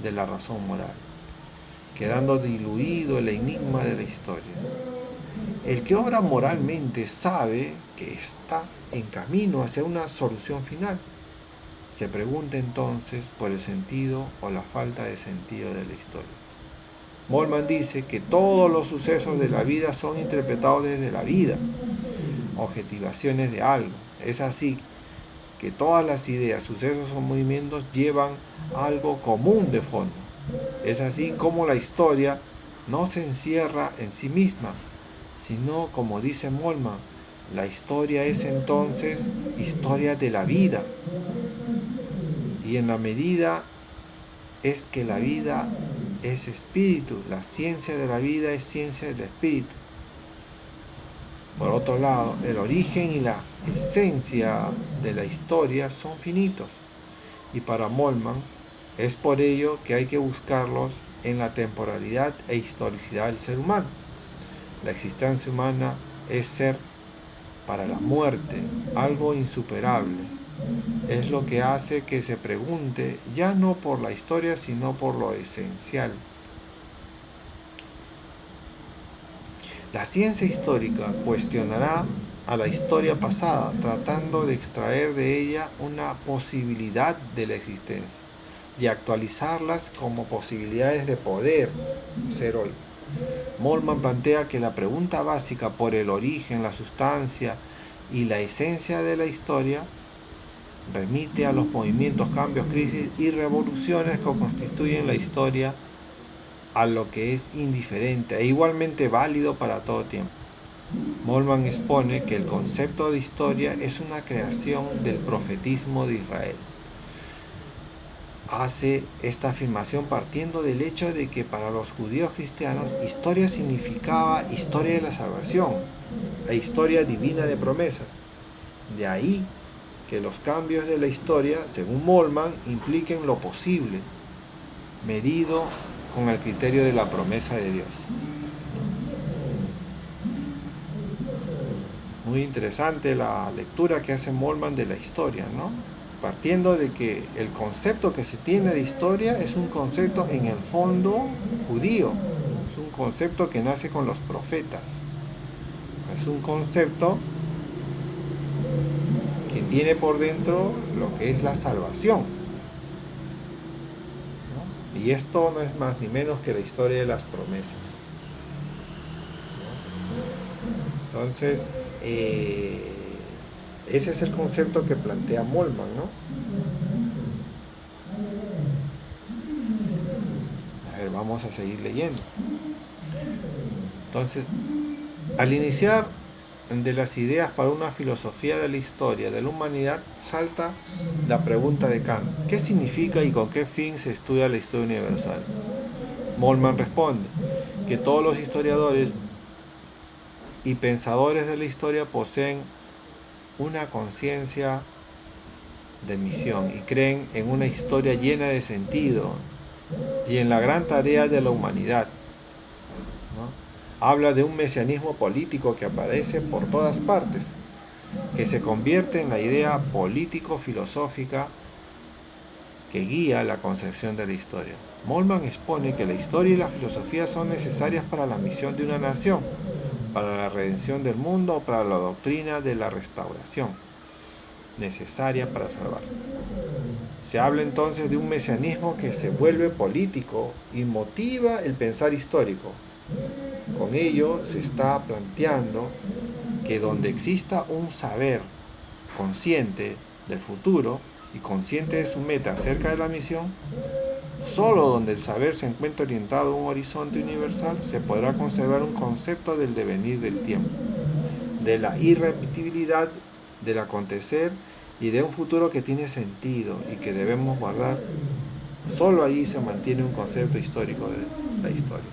de la razón moral, quedando diluido el enigma de la historia. El que obra moralmente sabe que está en camino hacia una solución final. Se pregunta entonces por el sentido o la falta de sentido de la historia. Moltmann dice que todos los sucesos de la vida son interpretados desde la vida, objetivaciones de algo. Es así que todas las ideas, sucesos o movimientos llevan algo común de fondo. Es así como la historia no se encierra en sí misma, sino, como dice Moltmann, la historia es entonces historia de la vida. Y en la medida es que la vida es espíritu, la ciencia de la vida es ciencia del espíritu. Por otro lado, el origen y la esencia de la historia son finitos, y para Moltmann es por ello que hay que buscarlos en la temporalidad e historicidad del ser humano. La existencia humana es ser para la muerte, algo insuperable. Es lo que hace que se pregunte ya no por la historia, sino por lo esencial. La ciencia histórica cuestionará a la historia pasada, tratando de extraer de ella una posibilidad de la existencia y actualizarlas como posibilidades de poder ser hoy. Moltmann plantea que la pregunta básica por el origen, la sustancia y la esencia de la historia remite a los movimientos, cambios, crisis y revoluciones que constituyen la historia, a lo que es indiferente e igualmente válido para todo tiempo. Moltmann expone que el concepto de historia es una creación del profetismo de Israel. Hace esta afirmación partiendo del hecho de que para los judíos cristianos historia significaba historia de la salvación e historia divina de promesas. De ahí que los cambios de la historia, según Moltmann, impliquen lo posible, medido con el criterio de la promesa de Dios. Muy muy interesante la lectura que hace Moltmann de la historia, ¿no? Partiendo de que el concepto que se tiene de historia es un concepto en el fondo judío, es un concepto que nace con los profetas, es un concepto que tiene por dentro lo que es la salvación, ¿no? Y esto no es más ni menos que la historia de las promesas, ¿no? Entonces, ese es el concepto que plantea Moltmann, ¿no? A ver, vamos a seguir leyendo. Entonces, al iniciar de las ideas para una filosofía de la historia de la humanidad, salta la pregunta de Kant: ¿qué significa y con qué fin se estudia la historia universal? Moltmann responde que todos los historiadores y pensadores de la historia poseen una conciencia de misión y creen en una historia llena de sentido y en la gran tarea de la humanidad, ¿no? Habla de un mesianismo político que aparece por todas partes, que se convierte en la idea político-filosófica que guía la concepción de la historia. Moltmann expone que la historia y la filosofía son necesarias para la misión de una nación, para la redención del mundo o para la doctrina de la restauración, necesaria para salvar. Se habla entonces de un mesianismo que se vuelve político y motiva el pensar histórico. Con ello se está planteando que donde exista un saber consciente del futuro y consciente de su meta acerca de la misión, solo donde el saber se encuentra orientado a un horizonte universal se podrá conservar un concepto del devenir del tiempo, de la irrepetibilidad del acontecer y de un futuro que tiene sentido y que debemos guardar. Solo allí se mantiene un concepto histórico de la historia.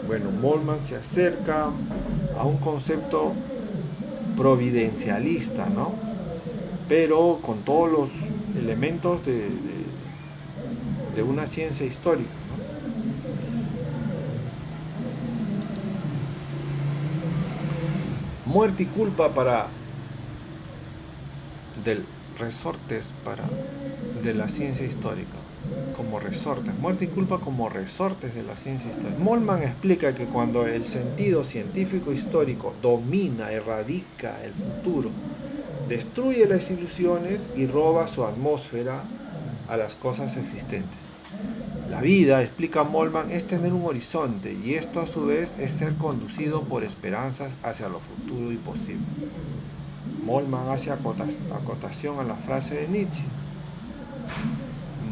Bueno, Moltmann se acerca a un concepto providencialista, ¿no? Pero con todos los elementos de una ciencia histórica, ¿no? Muerte y culpa resortes de la ciencia histórica, como resortes, muerte y culpa como resortes de la ciencia histórica. Moltmann explica que cuando el sentido científico histórico domina, erradica el futuro, destruye las ilusiones y roba su atmósfera a las cosas existentes. La vida, explica Moltmann, es tener un horizonte, y esto a su vez es ser conducido por esperanzas hacia lo futuro y posible. Moltmann hace acotación a la frase de Nietzsche: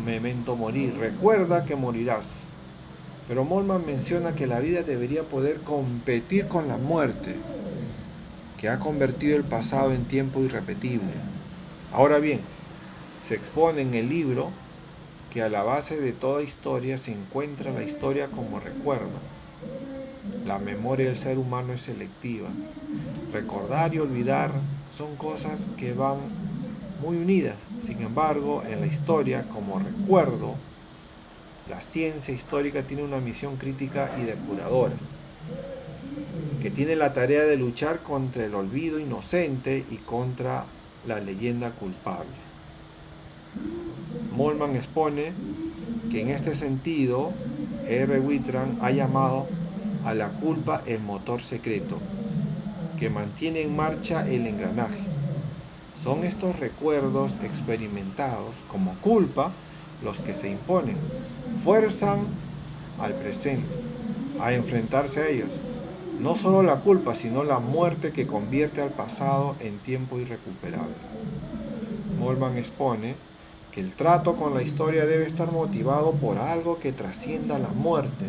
memento mori, recuerda que morirás. Pero Moltmann menciona que la vida debería poder competir con la muerte, que ha convertido el pasado en tiempo irrepetible. Ahora bien, se expone en el libro que a la base de toda historia se encuentra la historia como recuerdo. La memoria del ser humano es selectiva. Recordar y olvidar son cosas que van muy unidas. Sin embargo, en la historia como recuerdo, la ciencia histórica tiene una misión crítica y depuradora, que tiene la tarea de luchar contra el olvido inocente y contra la leyenda culpable. Moltmann expone que en este sentido R. Wittram ha llamado a la culpa el motor secreto que mantiene en marcha el engranaje. Son estos recuerdos experimentados como culpa los que se imponen, fuerzan al presente a enfrentarse a ellos. No solo la culpa, sino la muerte que convierte al pasado en tiempo irrecuperable. Moltmann expone que el trato con la historia debe estar motivado por algo que trascienda la muerte,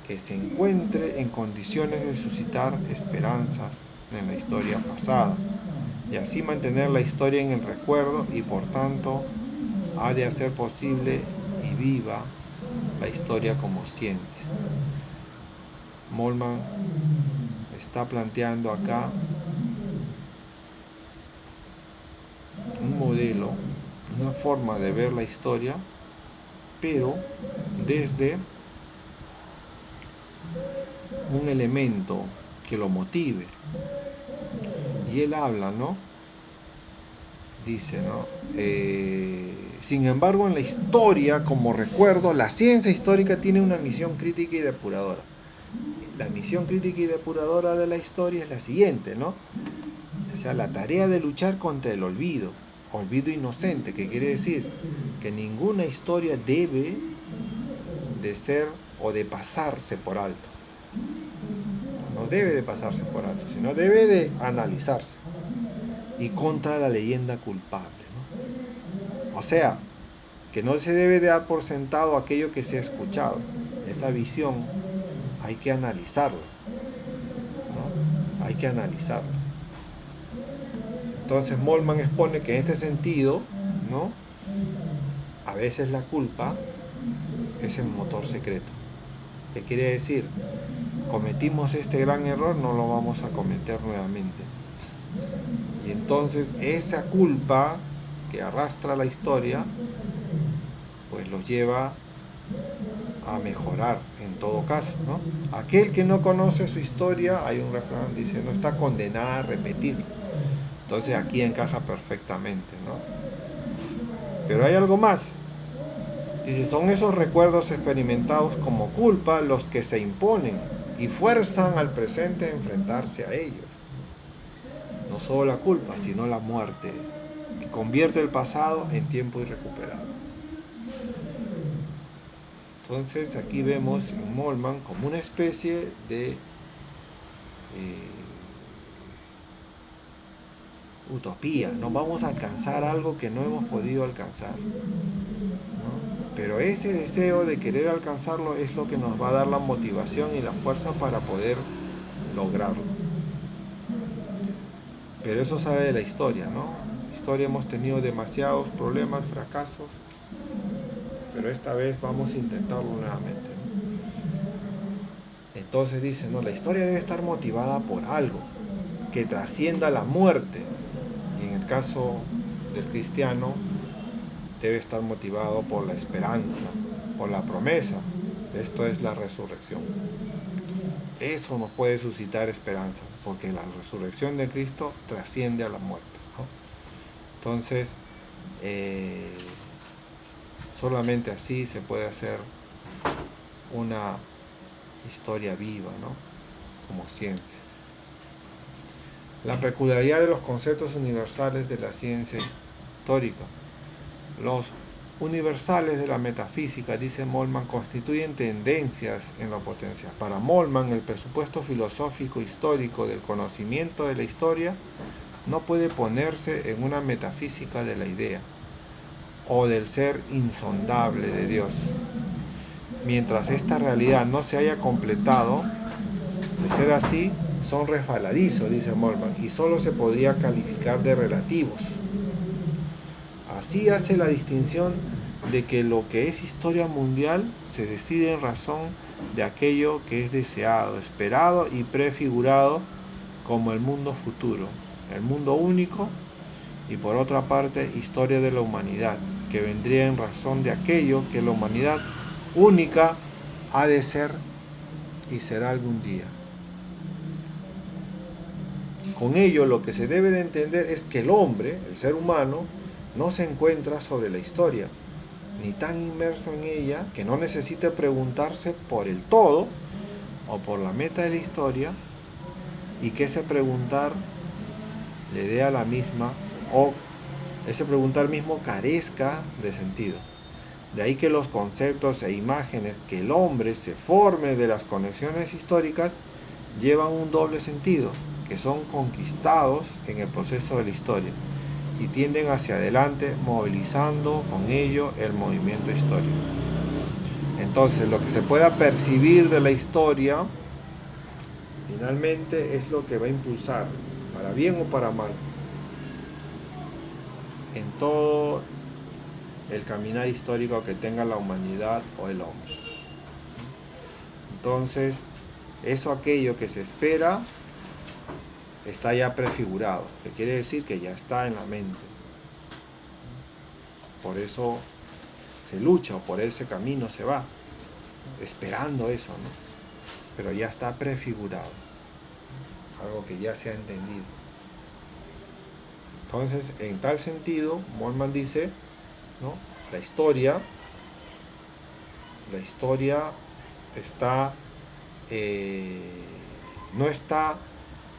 que se encuentre en condiciones de suscitar esperanzas en la historia pasada, y así mantener la historia en el recuerdo, y por tanto ha de hacer posible y viva la historia como ciencia. Moltmann está planteando acá un modelo, una forma de ver la historia, pero desde un elemento que lo motive. Y él habla, ¿no? Dice, ¿no? Sin embargo, en la historia, como recuerdo, la ciencia histórica tiene una misión crítica y depuradora. La misión crítica y depuradora de la historia es la siguiente, ¿no? O sea, la tarea de luchar contra el olvido inocente, que quiere decir que ninguna historia debe de ser o de pasarse por alto. No debe de pasarse por alto, sino debe de analizarse. Y contra la leyenda culpable, ¿no? O sea, que no se debe de dar por sentado aquello que se ha escuchado. Esa visión hay que analizarla, ¿no? Hay que analizarla. Entonces Moltmann expone que en este sentido, ¿no? A veces la culpa es el motor secreto. ¿Qué quiere decir? Cometimos este gran error, no lo vamos a cometer nuevamente. Y entonces esa culpa que arrastra la historia, pues los lleva a mejorar en todo caso, ¿no? Aquel que no conoce su historia, hay un refrán, dice, no está condenada a repetirlo. Entonces aquí encaja perfectamente, ¿no? Pero hay algo más. Dice, son esos recuerdos experimentados como culpa los que se imponen y fuerzan al presente a enfrentarse a ellos. No solo la culpa, sino la muerte, que convierte el pasado en tiempo irrecuperable. Entonces aquí vemos en Moltmann como una especie de utopía. No vamos a alcanzar algo que no hemos podido alcanzar, ¿no? Pero ese deseo de querer alcanzarlo es lo que nos va a dar la motivación y la fuerza para poder lograrlo. Pero eso sabe de la historia, ¿no? En la historia hemos tenido demasiados problemas, fracasos, pero esta vez vamos a intentarlo nuevamente, ¿no? Entonces dice, no, la historia debe estar motivada por algo que trascienda la muerte. Y en el caso del cristiano, debe estar motivado por la esperanza, por la promesa. Esto es la resurrección. Eso nos puede suscitar esperanza, porque la resurrección de Cristo trasciende a la muerte, ¿no? Entonces, solamente así se puede hacer una historia viva, ¿no? Como ciencia. La peculiaridad de los conceptos universales de la ciencia histórica. Los universales de la metafísica, dice Moltmann, constituyen tendencias en la potencia. Para Moltmann, el presupuesto filosófico histórico del conocimiento de la historia no puede ponerse en una metafísica de la idea o del ser insondable de Dios. Mientras esta realidad no se haya completado, de ser así, son resbaladizos, dice Moltmann, y solo se podría calificar de relativos. Así hace la distinción de que lo que es historia mundial se decide en razón de aquello que es deseado, esperado y prefigurado como el mundo futuro, el mundo único, y por otra parte, historia de la humanidad, que vendría en razón de aquello que la humanidad única ha de ser y será algún día. Con ello, lo que se debe de entender es que el hombre, el ser humano, no se encuentra sobre la historia, ni tan inmerso en ella que no necesite preguntarse por el todo o por la meta de la historia, y que ese preguntar le dé a la misma, o ese preguntar mismo carezca de sentido. De ahí que los conceptos e imágenes que el hombre se forme de las conexiones históricas llevan un doble sentido, que son conquistados en el proceso de la historia y tienden hacia adelante, movilizando con ello el movimiento histórico. Entonces, lo que se pueda percibir de la historia finalmente es lo que va a impulsar, para bien o para mal, en todo el caminar histórico que tenga la humanidad o el hombre. Entonces, aquello que se espera está ya prefigurado, que quiere decir que ya está en la mente. Por eso se lucha, o por ese camino se va, esperando eso, ¿no? Pero ya está prefigurado, algo que ya se ha entendido. Entonces, en tal sentido, Moltmann dice, ¿no? La historia está, no está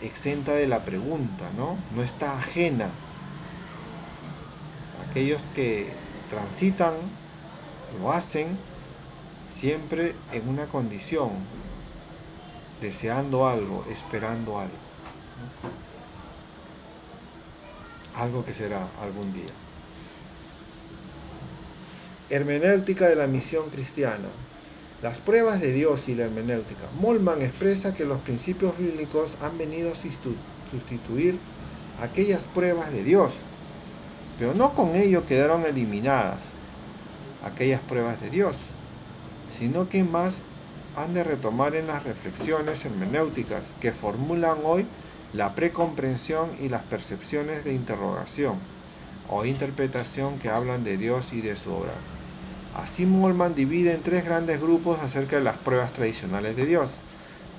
exenta de la pregunta, no está ajena. Aquellos que transitan lo hacen siempre en una condición, deseando algo, esperando algo, algo que será algún día. Hermenéutica de la misión cristiana. Las pruebas de Dios y la hermenéutica. Moltmann expresa que los principios bíblicos han venido a sustituir aquellas pruebas de Dios, pero no con ello quedaron eliminadas aquellas pruebas de Dios, sino que más han de retomar en las reflexiones hermenéuticas que formulan hoy la precomprensión y las percepciones de interrogación o interpretación que hablan de Dios y de su obra. Así Moltmann divide en tres grandes grupos acerca de las pruebas tradicionales de Dios.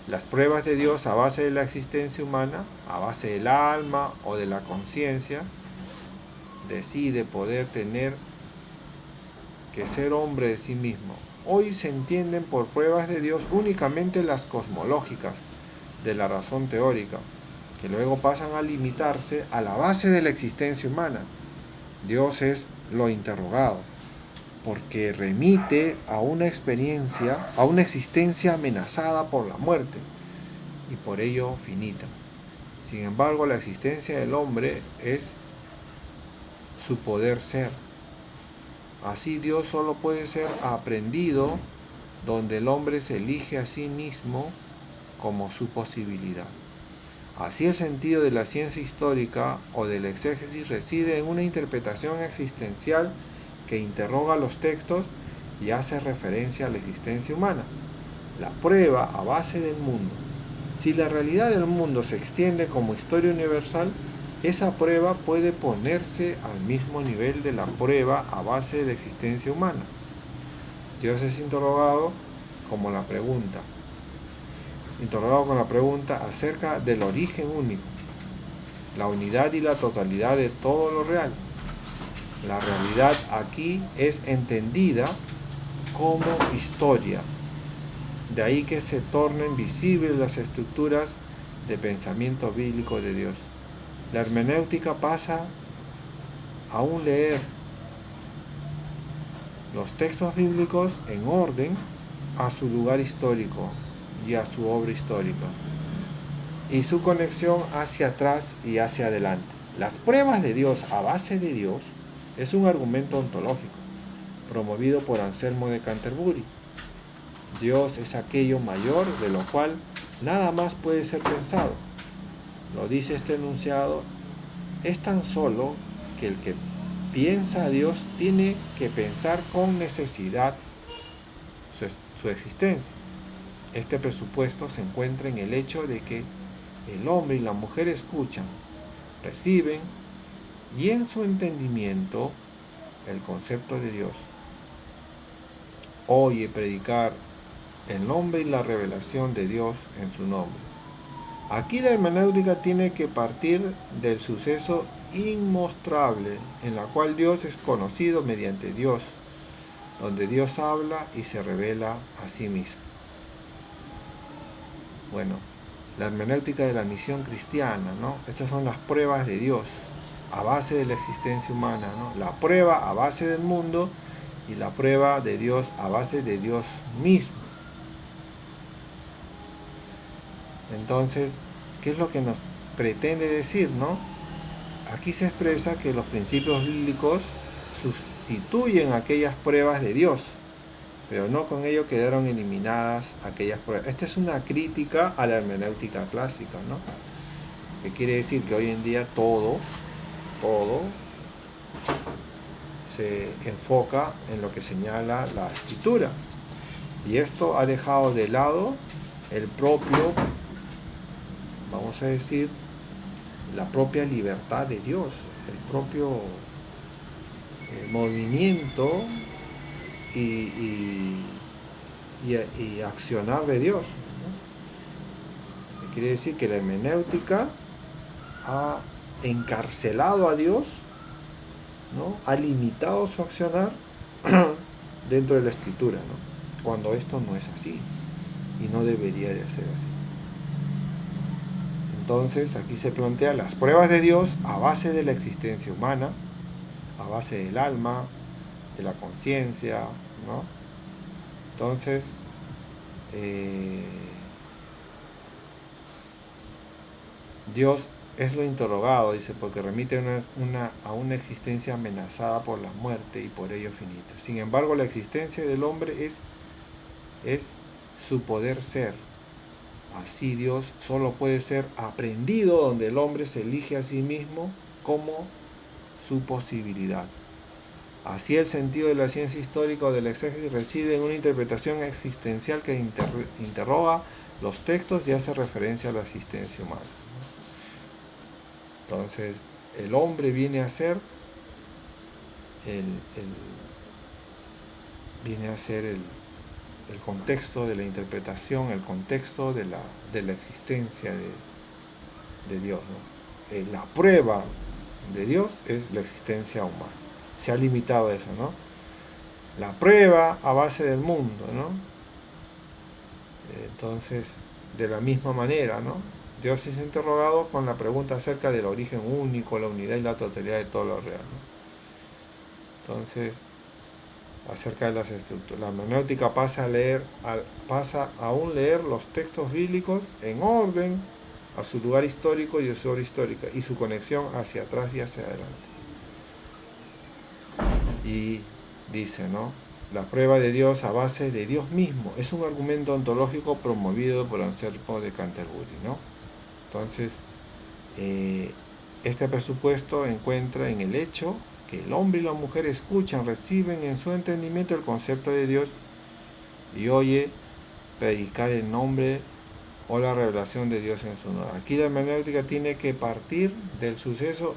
Las pruebas de Dios a base de la existencia humana, a base del alma o de la conciencia, decide poder tener que ser hombre de sí mismo. Hoy se entienden por pruebas de Dios únicamente las cosmológicas, de la razón teórica, que luego pasan a limitarse a la base de la existencia humana. Dios es lo interrogado, porque remite a una experiencia, a una existencia amenazada por la muerte, y por ello finita. Sin embargo, la existencia del hombre es su poder ser. Así Dios solo puede ser aprendido donde el hombre se elige a sí mismo como su posibilidad. Así el sentido de la ciencia histórica o del exégesis reside en una interpretación existencial que interroga los textos y hace referencia a la existencia humana. La prueba a base del mundo. Si la realidad del mundo se extiende como historia universal, esa prueba puede ponerse al mismo nivel de la prueba a base de la existencia humana. Dios es interrogado con la pregunta acerca del origen único, la unidad y la totalidad de todo lo real. La realidad aquí es entendida como historia. De ahí que se tornen visibles las estructuras de pensamiento bíblico de Dios. La hermenéutica pasa a un leer los textos bíblicos en orden a su lugar histórico y a su obra histórica, y su conexión hacia atrás y hacia adelante. Las pruebas de Dios a base de Dios es un argumento ontológico promovido por Anselmo de Canterbury. Dios es aquello mayor de lo cual nada más puede ser pensado. Lo dice este enunciado, es tan solo que el que piensa a Dios tiene que pensar con necesidad su existencia. Este presupuesto se encuentra en el hecho de que el hombre y la mujer escuchan, reciben y en su entendimiento el concepto de Dios. Oye predicar el nombre y la revelación de Dios en su nombre. Aquí la hermenéutica tiene que partir del suceso inmostrable en la cual Dios es conocido mediante Dios, donde Dios habla y se revela a sí mismo. Bueno, la hermenéutica de la misión cristiana, ¿no? Estas son las pruebas de Dios a base de la existencia humana, ¿no? La prueba a base del mundo y la prueba de Dios a base de Dios mismo. Entonces, ¿qué es lo que nos pretende decir, no? Aquí se expresa que los principios bíblicos sustituyen aquellas pruebas de Dios, pero no con ello quedaron eliminadas aquellas pruebas. Esta es una crítica a la hermenéutica clásica, ¿no? Que quiere decir que hoy en día todo se enfoca en lo que señala la escritura, y esto ha dejado de lado el propio, vamos a decir, la propia libertad de Dios, el propio movimiento y accionar de Dios, ¿no? Quiere decir que la hermenéutica ha encarcelado a Dios, ¿no? Ha limitado su accionar dentro de la Escritura, ¿no? Cuando esto no es así y no debería de ser así. Entonces aquí se plantea las pruebas de Dios a base de la existencia humana, a base del alma, de la conciencia, ¿no? Entonces, Dios es lo interrogado, dice, porque remite a una existencia amenazada por la muerte y por ello finita. Sin embargo, la existencia del hombre es su poder ser. Así Dios solo puede ser aprendido donde el hombre se elige a sí mismo como su posibilidad. Así el sentido de la ciencia histórica o del exégesis reside en una interpretación existencial que interroga los textos y hace referencia a la existencia humana. Entonces, el hombre viene a ser el contexto de la interpretación, el contexto de la existencia de Dios, ¿no? La prueba de Dios es la existencia humana. Se ha limitado a eso, ¿no? La prueba a base del mundo, ¿no? Entonces, de la misma manera, ¿no? Dios es interrogado con la pregunta acerca del origen único, la unidad y la totalidad de todo lo real, ¿no? Entonces, acerca de las estructuras, la hermenéutica pasa a aún leer los textos bíblicos en orden a su lugar histórico y a su obra histórica y su conexión hacia atrás y hacia adelante. Y dice, ¿no? La prueba de Dios a base de Dios mismo es un argumento ontológico promovido por Anselmo de Canterbury, ¿no? Entonces, este presupuesto encuentra en el hecho que el hombre y la mujer escuchan, reciben en su entendimiento el concepto de Dios y oye predicar el nombre o la revelación de Dios en su honor. Aquí la hermenéutica tiene que partir del suceso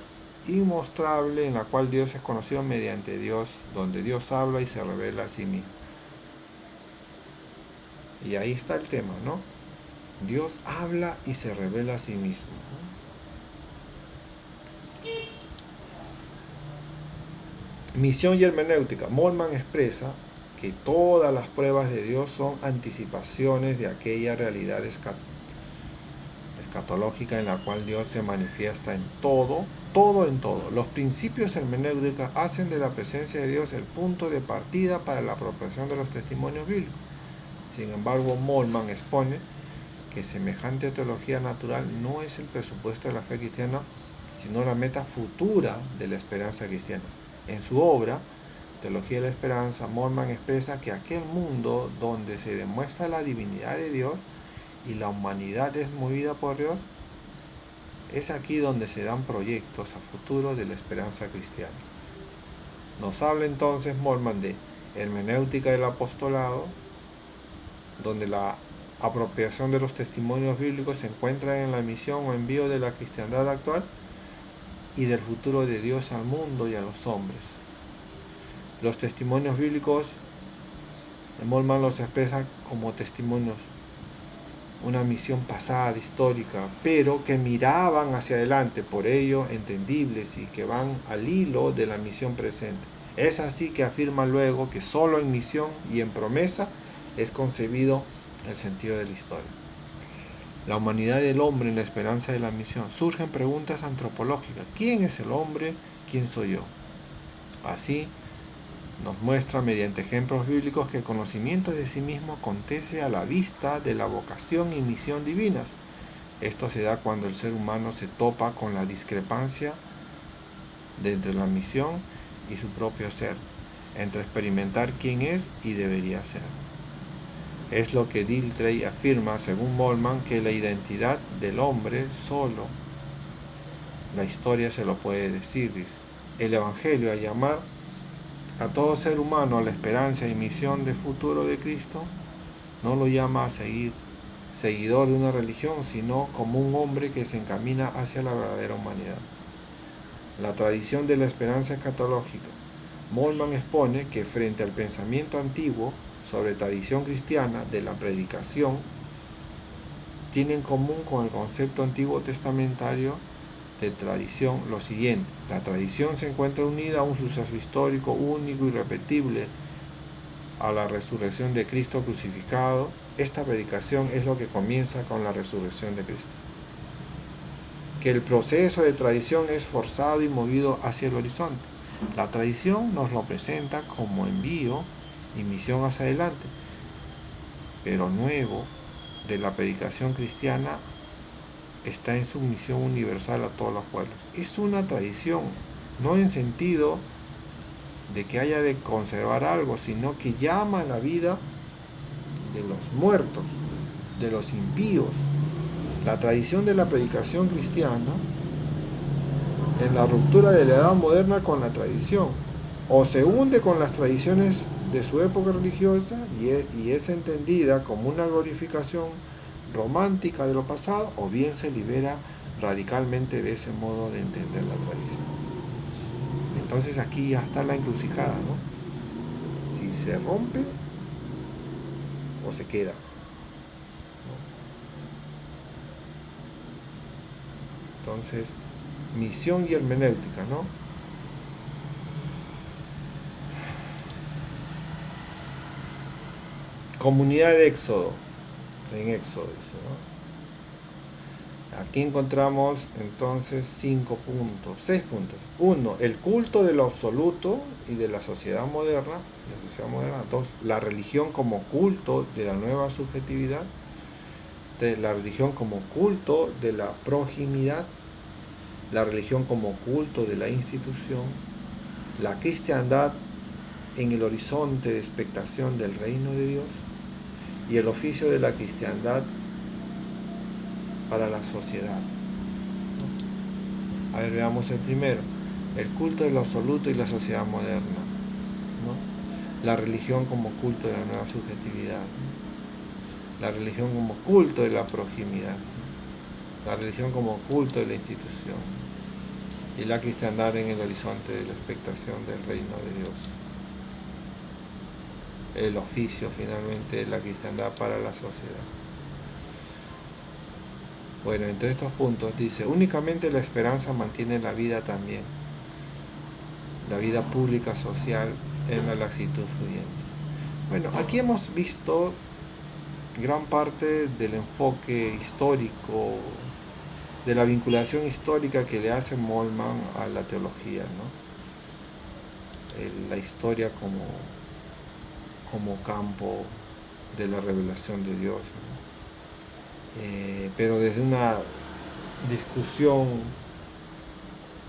inmostrable en la cual Dios es conocido mediante Dios, donde Dios habla y se revela a sí mismo. Y ahí está el tema, ¿no? Dios habla y se revela a sí mismo. Misión y hermenéutica. Moltmann expresa que todas las pruebas de Dios son anticipaciones de aquella realidad escatológica en la cual Dios se manifiesta en todo en todo. Los principios hermenéuticos hacen de la presencia de Dios el punto de partida para la apropiación de los testimonios bíblicos. Sin embargo, Moltmann expone que semejante teología natural no es el presupuesto de la fe cristiana, sino la meta futura de la esperanza cristiana. En su obra, Teología de la Esperanza, Moltmann expresa que aquel mundo donde se demuestra la divinidad de Dios y la humanidad es movida por Dios, es aquí donde se dan proyectos a futuro de la esperanza cristiana. Nos habla entonces Moltmann de hermenéutica del apostolado, donde la apropiación de los testimonios bíblicos se encuentra en la misión o envío de la cristiandad actual y del futuro de Dios al mundo y a los hombres. Los testimonios bíblicos, Moltmann los expresa como testimonios, una misión pasada, histórica, pero que miraban hacia adelante, por ello entendibles y que van al hilo de la misión presente. Es así que afirma luego que solo en misión y en promesa es concebido el sentido de la historia. La humanidad del hombre en la esperanza de la misión. Surgen preguntas antropológicas. ¿Quién es el hombre? ¿Quién soy yo? Así nos muestra mediante ejemplos bíblicos que el conocimiento de sí mismo acontece a la vista de la vocación y misión divinas. Esto se da cuando el ser humano se topa con la discrepancia entre la misión y su propio ser, entre experimentar quién es y debería ser. Es lo que Dilthey afirma, según Moltmann, que la identidad del hombre solo la historia se lo puede decir, dice. El Evangelio, al llamar a todo ser humano a la esperanza y misión de futuro de Cristo, no lo llama a seguidor de una religión, sino como un hombre que se encamina hacia la verdadera humanidad. La tradición de la esperanza escatológica. Moltmann expone que frente al pensamiento antiguo sobre tradición cristiana de la predicación, tiene en común con el concepto antiguo testamentario de tradición lo siguiente: la tradición se encuentra unida a un suceso histórico único y irrepetible, a la resurrección de Cristo crucificado. Esta predicación es lo que comienza con la resurrección de Cristo. Que el proceso de tradición es forzado y movido hacia el horizonte. La tradición nos lo presenta como envío y misión hacia adelante, pero nuevo de la predicación cristiana está en su misión universal a todos los pueblos. Es una tradición, no en sentido de que haya de conservar algo, sino que llama a la vida de los muertos, de los impíos. La tradición de la predicación cristiana, en la ruptura de la edad moderna con la tradición, o se hunde con las tradiciones de su época religiosa y es entendida como una glorificación romántica de lo pasado, o bien se libera radicalmente de ese modo de entender la tradición. Entonces aquí ya está la encrucijada, ¿no? Si se rompe o se queda, ¿no? Entonces, misión y hermenéutica, ¿no? Comunidad de Éxodo, en Éxodo, ¿no? Aquí encontramos entonces 6 puntos. 1, el culto de lo absoluto y de la sociedad moderna. 2, la religión como culto de la nueva subjetividad. La religión como culto de la proximidad. La religión como culto de la institución. La cristiandad en el horizonte de expectación del reino de Dios. Y el oficio de la cristiandad para la sociedad. A ver, veamos el primero: el culto de lo absoluto y la sociedad moderna, ¿no? La religión como culto de la nueva subjetividad, ¿no? La religión como culto de la proximidad, ¿no? La religión como culto de la institución, ¿no? Y la cristiandad en el horizonte de la expectación del reino de Dios. El oficio finalmente de la cristiandad para la sociedad. Bueno, entre estos puntos dice: únicamente la esperanza mantiene la vida también, la vida pública, social, en la laxitud fluyente. Bueno, aquí hemos visto gran parte del enfoque histórico, de la vinculación histórica que le hace Moltmann a la teología, ¿no? La historia como campo de la revelación de Dios, ¿no? Pero desde una discusión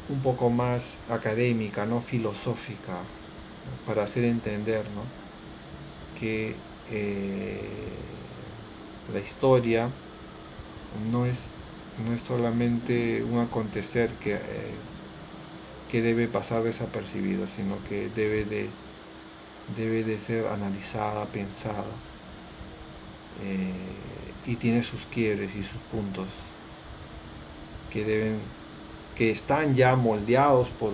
un poco más académica, no filosófica, ¿no? Para hacer entender, ¿no? Que la historia no es solamente un acontecer que debe pasar desapercibido, sino que debe de ser analizada, pensada, y tiene sus quiebres y sus puntos que están ya moldeados por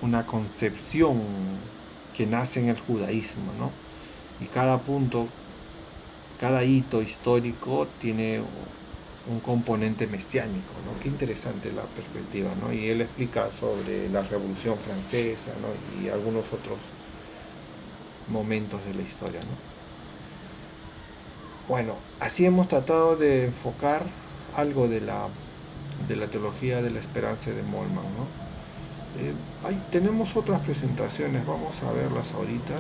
una concepción que nace en el judaísmo, ¿no? Y cada punto, cada hito histórico tiene un componente mesiánico, ¿no? Qué interesante la perspectiva, ¿no? Y él explica sobre la Revolución Francesa, ¿no? Y algunos otros momentos de la historia, ¿no? Bueno, así hemos tratado de enfocar algo de la teología de la esperanza de Moltmann, ¿no? Tenemos otras presentaciones, vamos a verlas ahorita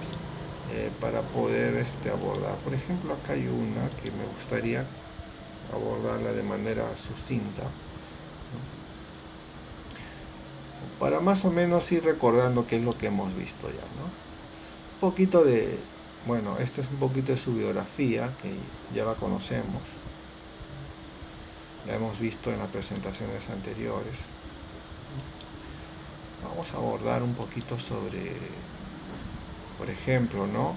para poder abordar. Por ejemplo, acá hay una que me gustaría abordarla de manera sucinta, ¿no? Para más o menos ir recordando qué es lo que hemos visto ya, ¿no? Un poquito de, bueno, esta es un poquito de su biografía, que ya la conocemos, la hemos visto en las presentaciones anteriores. Vamos a abordar un poquito sobre, por ejemplo, ¿no?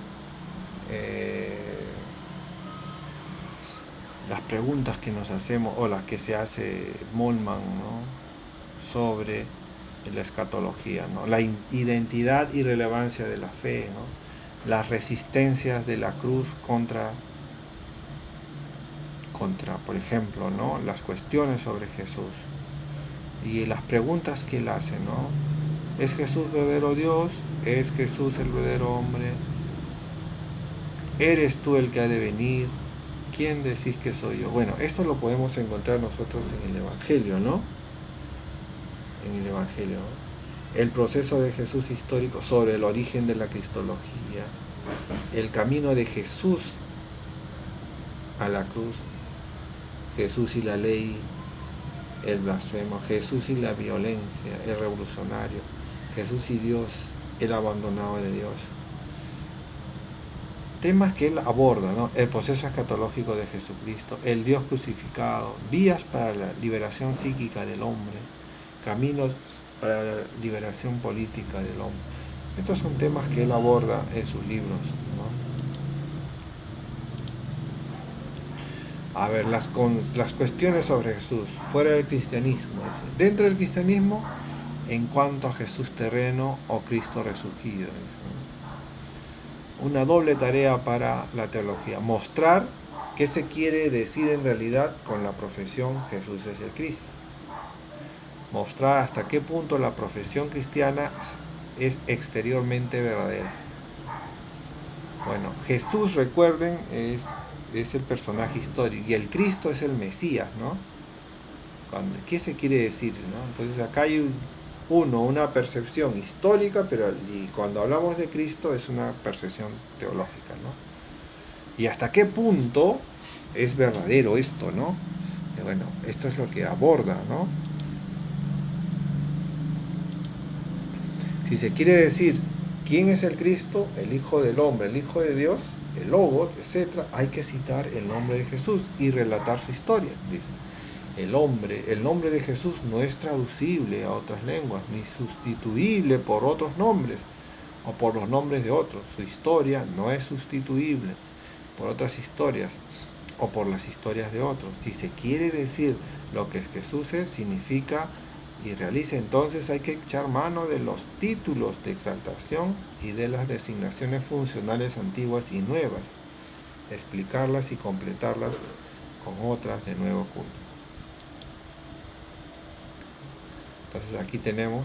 Las preguntas que nos hacemos, o las que se hace Moltmann, ¿no? Sobre la escatología, ¿no? La identidad y relevancia de la fe, ¿no? Las resistencias de la cruz contra contra, por ejemplo, ¿no?, las cuestiones sobre Jesús y las preguntas que él hace, ¿no? ¿Es Jesús verdadero Dios? ¿Es Jesús el verdadero hombre? ¿Eres tú el que ha de venir? ¿Quién decís que soy yo? Bueno, esto lo podemos encontrar nosotros en el Evangelio, ¿no? En el Evangelio, ¿no? El proceso de Jesús histórico sobre el origen de la cristología, el camino de Jesús a la cruz, Jesús y la ley, el blasfemo, Jesús y la violencia, el revolucionario, Jesús y Dios, el abandonado de Dios. Temas que él aborda, ¿no? El proceso escatológico de Jesucristo, el Dios crucificado, vías para la liberación psíquica del hombre, caminos para la liberación política del hombre. Estos son temas que él aborda en sus libros, ¿no? A ver, las cuestiones sobre Jesús, fuera del cristianismo, dentro del cristianismo, en cuanto a Jesús terreno o Cristo resurgido. Una doble tarea para la teología: mostrar qué se quiere decir en realidad con la profesión Jesús es el Cristo. Mostrar hasta qué punto la profesión cristiana es exteriormente verdadera. Bueno, Jesús, recuerden, es el personaje histórico y el Cristo es el Mesías, ¿no? ¿Qué se quiere decir, ¿no? Entonces acá hay una percepción histórica, pero y cuando hablamos de Cristo es una percepción teológica, ¿no? Y hasta qué punto es verdadero esto, ¿no? Bueno, esto es lo que aborda, ¿no? Si se quiere decir quién es el Cristo, el Hijo del Hombre, el Hijo de Dios, el Logos, etc., hay que citar el nombre de Jesús y relatar su historia, dice. El nombre de Jesús no es traducible a otras lenguas, ni sustituible por otros nombres o por los nombres de otros. Su historia no es sustituible por otras historias o por las historias de otros. Si se quiere decir lo que Jesús es, significa y realiza, entonces hay que echar mano de los títulos de exaltación y de las designaciones funcionales antiguas y nuevas, explicarlas y completarlas con otras de nuevo culto. Entonces aquí tenemos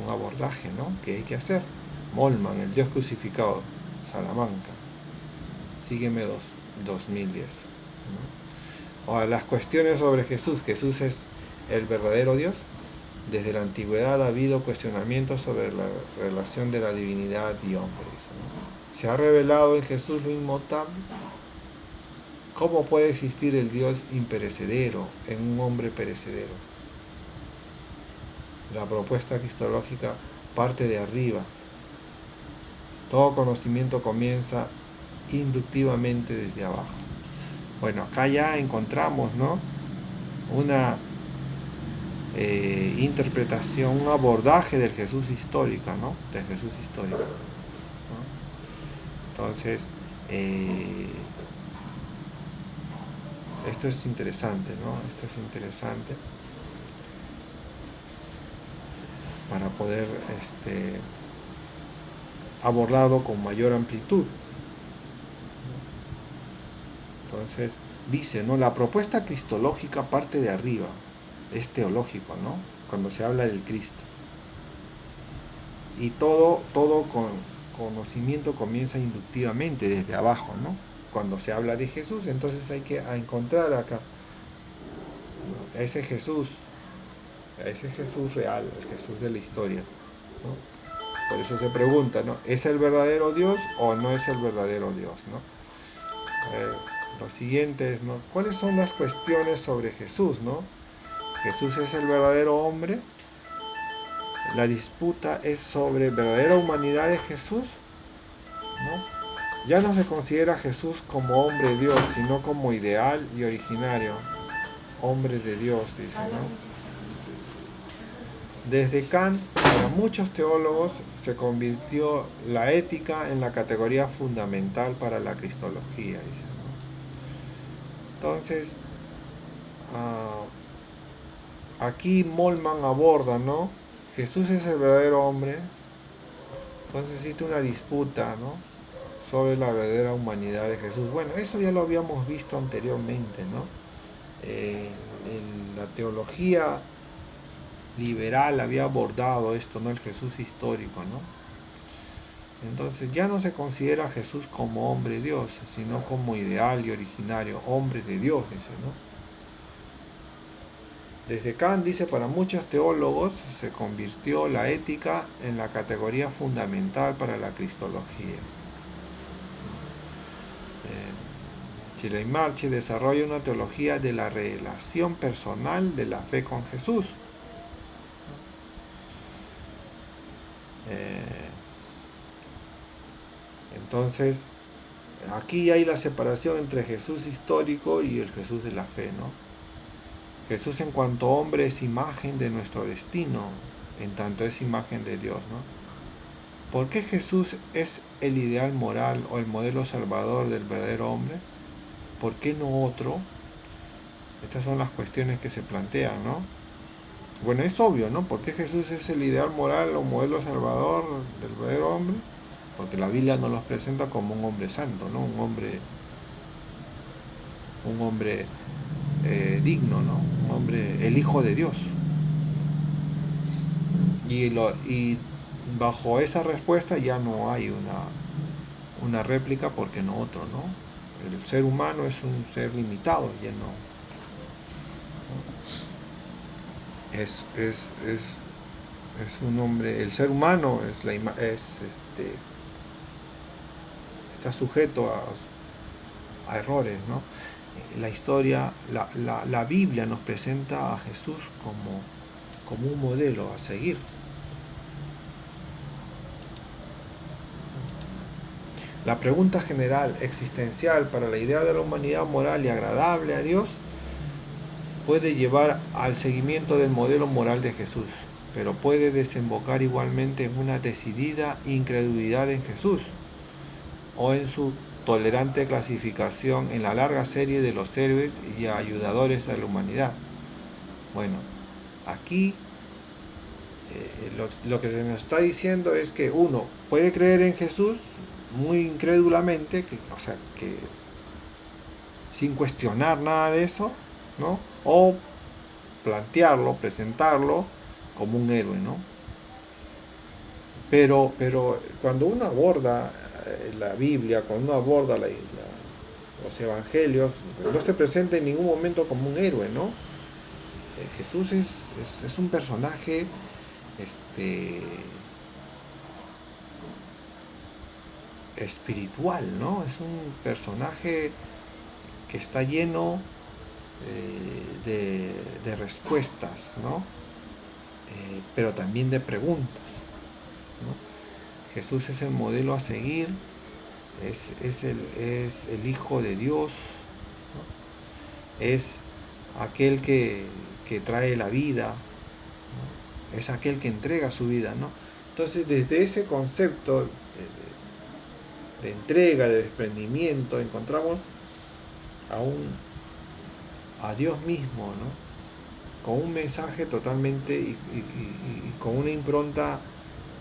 un abordaje, ¿no?, que hay que hacer. Molman, el Dios crucificado, Salamanca, sígueme 2010, ¿no? Ahora, las cuestiones sobre Jesús. Jesús es el verdadero Dios. Desde la antigüedad ha habido cuestionamientos sobre la relación de la divinidad y hombre, ¿no? ¿Se ha revelado en Jesús lo inmutable? ¿Cómo puede existir el Dios imperecedero en un hombre perecedero? La propuesta cristológica parte de arriba. Todo conocimiento comienza inductivamente desde abajo. Bueno, acá ya encontramos, ¿no?, una interpretación, un abordaje del Jesús histórico, ¿no?, del Jesús histórico, ¿no? Entonces, esto es interesante, ¿no? Esto es interesante para poder abordarlo con mayor amplitud. Entonces, dice, ¿no?, la propuesta cristológica parte de arriba, es teológico, ¿no?, cuando se habla del Cristo. Y todo con conocimiento comienza inductivamente desde abajo, ¿no? Cuando se habla de Jesús, entonces hay que encontrar acá a ese Jesús real, el Jesús de la historia, ¿no? Por eso se pregunta, ¿no?, ¿es el verdadero Dios o no es el verdadero Dios, ¿no? Lo siguiente es, ¿no?, ¿cuáles son las cuestiones sobre Jesús, ¿no? ¿Jesús es el verdadero hombre? La disputa es sobre verdadera humanidad de Jesús, ¿no? Ya no se considera a Jesús como hombre Dios, sino como ideal y originario, hombre de Dios, dice, ¿no? Desde Kant, para muchos teólogos, se convirtió la ética en la categoría fundamental para la cristología, dice, ¿no? Entonces, aquí Molman aborda, ¿no?, Jesús es el verdadero hombre. Entonces existe una disputa, ¿no?, sobre la verdadera humanidad de Jesús. Bueno, eso ya lo habíamos visto anteriormente, ¿no? La teología liberal había abordado esto, ¿no? El Jesús histórico, ¿no? Entonces ya no se considera a Jesús como hombre Dios, sino como ideal y originario, hombre de Dios, dice, ¿no? Desde Kant, dice, para muchos teólogos se convirtió la ética en la categoría fundamental para la cristología. Schleiermacher desarrolla una teología de la relación personal de la fe con Jesús. Entonces, aquí hay la separación entre Jesús histórico y el Jesús de la fe, ¿no? Jesús en cuanto hombre es imagen de nuestro destino, en tanto es imagen de Dios, ¿no? ¿Por qué Jesús es el ideal moral o el modelo salvador del verdadero hombre? ¿Por qué no otro? Estas son las cuestiones que se plantean, ¿no? Bueno, es obvio, ¿no? ¿Por qué Jesús es el ideal moral o modelo salvador del verdadero hombre? Porque la Biblia nos los presenta como un hombre santo, ¿no? Un hombre digno, ¿no? Un hombre, el Hijo de Dios. Y bajo esa respuesta ya no hay una réplica, porque no otro, ¿no? El ser humano es un ser limitado, ya no. Es un hombre, el ser humano está sujeto a errores, ¿no? La historia, la Biblia nos presenta a Jesús como un modelo a seguir. La pregunta general, existencial, para la idea de la humanidad moral y agradable a Dios, puede llevar al seguimiento del modelo moral de Jesús, pero puede desembocar igualmente en una decidida incredulidad en Jesús, o en su tolerante clasificación en la larga serie de los héroes y ayudadores a la humanidad. Bueno, aquí lo que se nos está diciendo es que uno puede creer en Jesús muy incrédulamente, que sin cuestionar nada de eso, ¿no? O plantearlo, presentarlo como un héroe, ¿no? Pero cuando uno aborda la Biblia, cuando uno aborda los evangelios, no se presenta en ningún momento como un héroe, ¿no? Jesús es un personaje espiritual, ¿no? Es un personaje que está lleno de respuestas, ¿no? Pero también de preguntas, ¿no? Jesús es el modelo a seguir, es el Hijo de Dios, ¿no? Es aquel que trae la vida, ¿no? Es aquel que entrega su vida, ¿no? Entonces, desde ese concepto de entrega, de desprendimiento, encontramos a Dios mismo, ¿no? Con un mensaje totalmente y con una impronta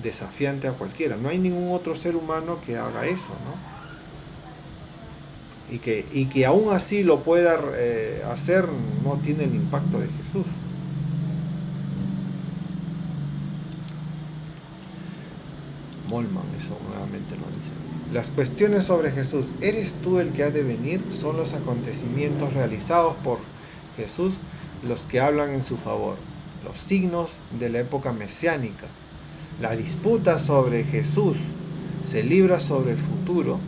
desafiante a cualquiera. No hay ningún otro ser humano que haga eso, ¿no? Y que aún así lo pueda hacer, no tiene el impacto de Jesús. Molman eso nuevamente lo dice. Las cuestiones sobre Jesús, ¿eres tú el que ha de venir? Son los acontecimientos realizados por Jesús los que hablan en su favor, los signos de la época mesiánica. La disputa sobre Jesús se libra sobre el futuro,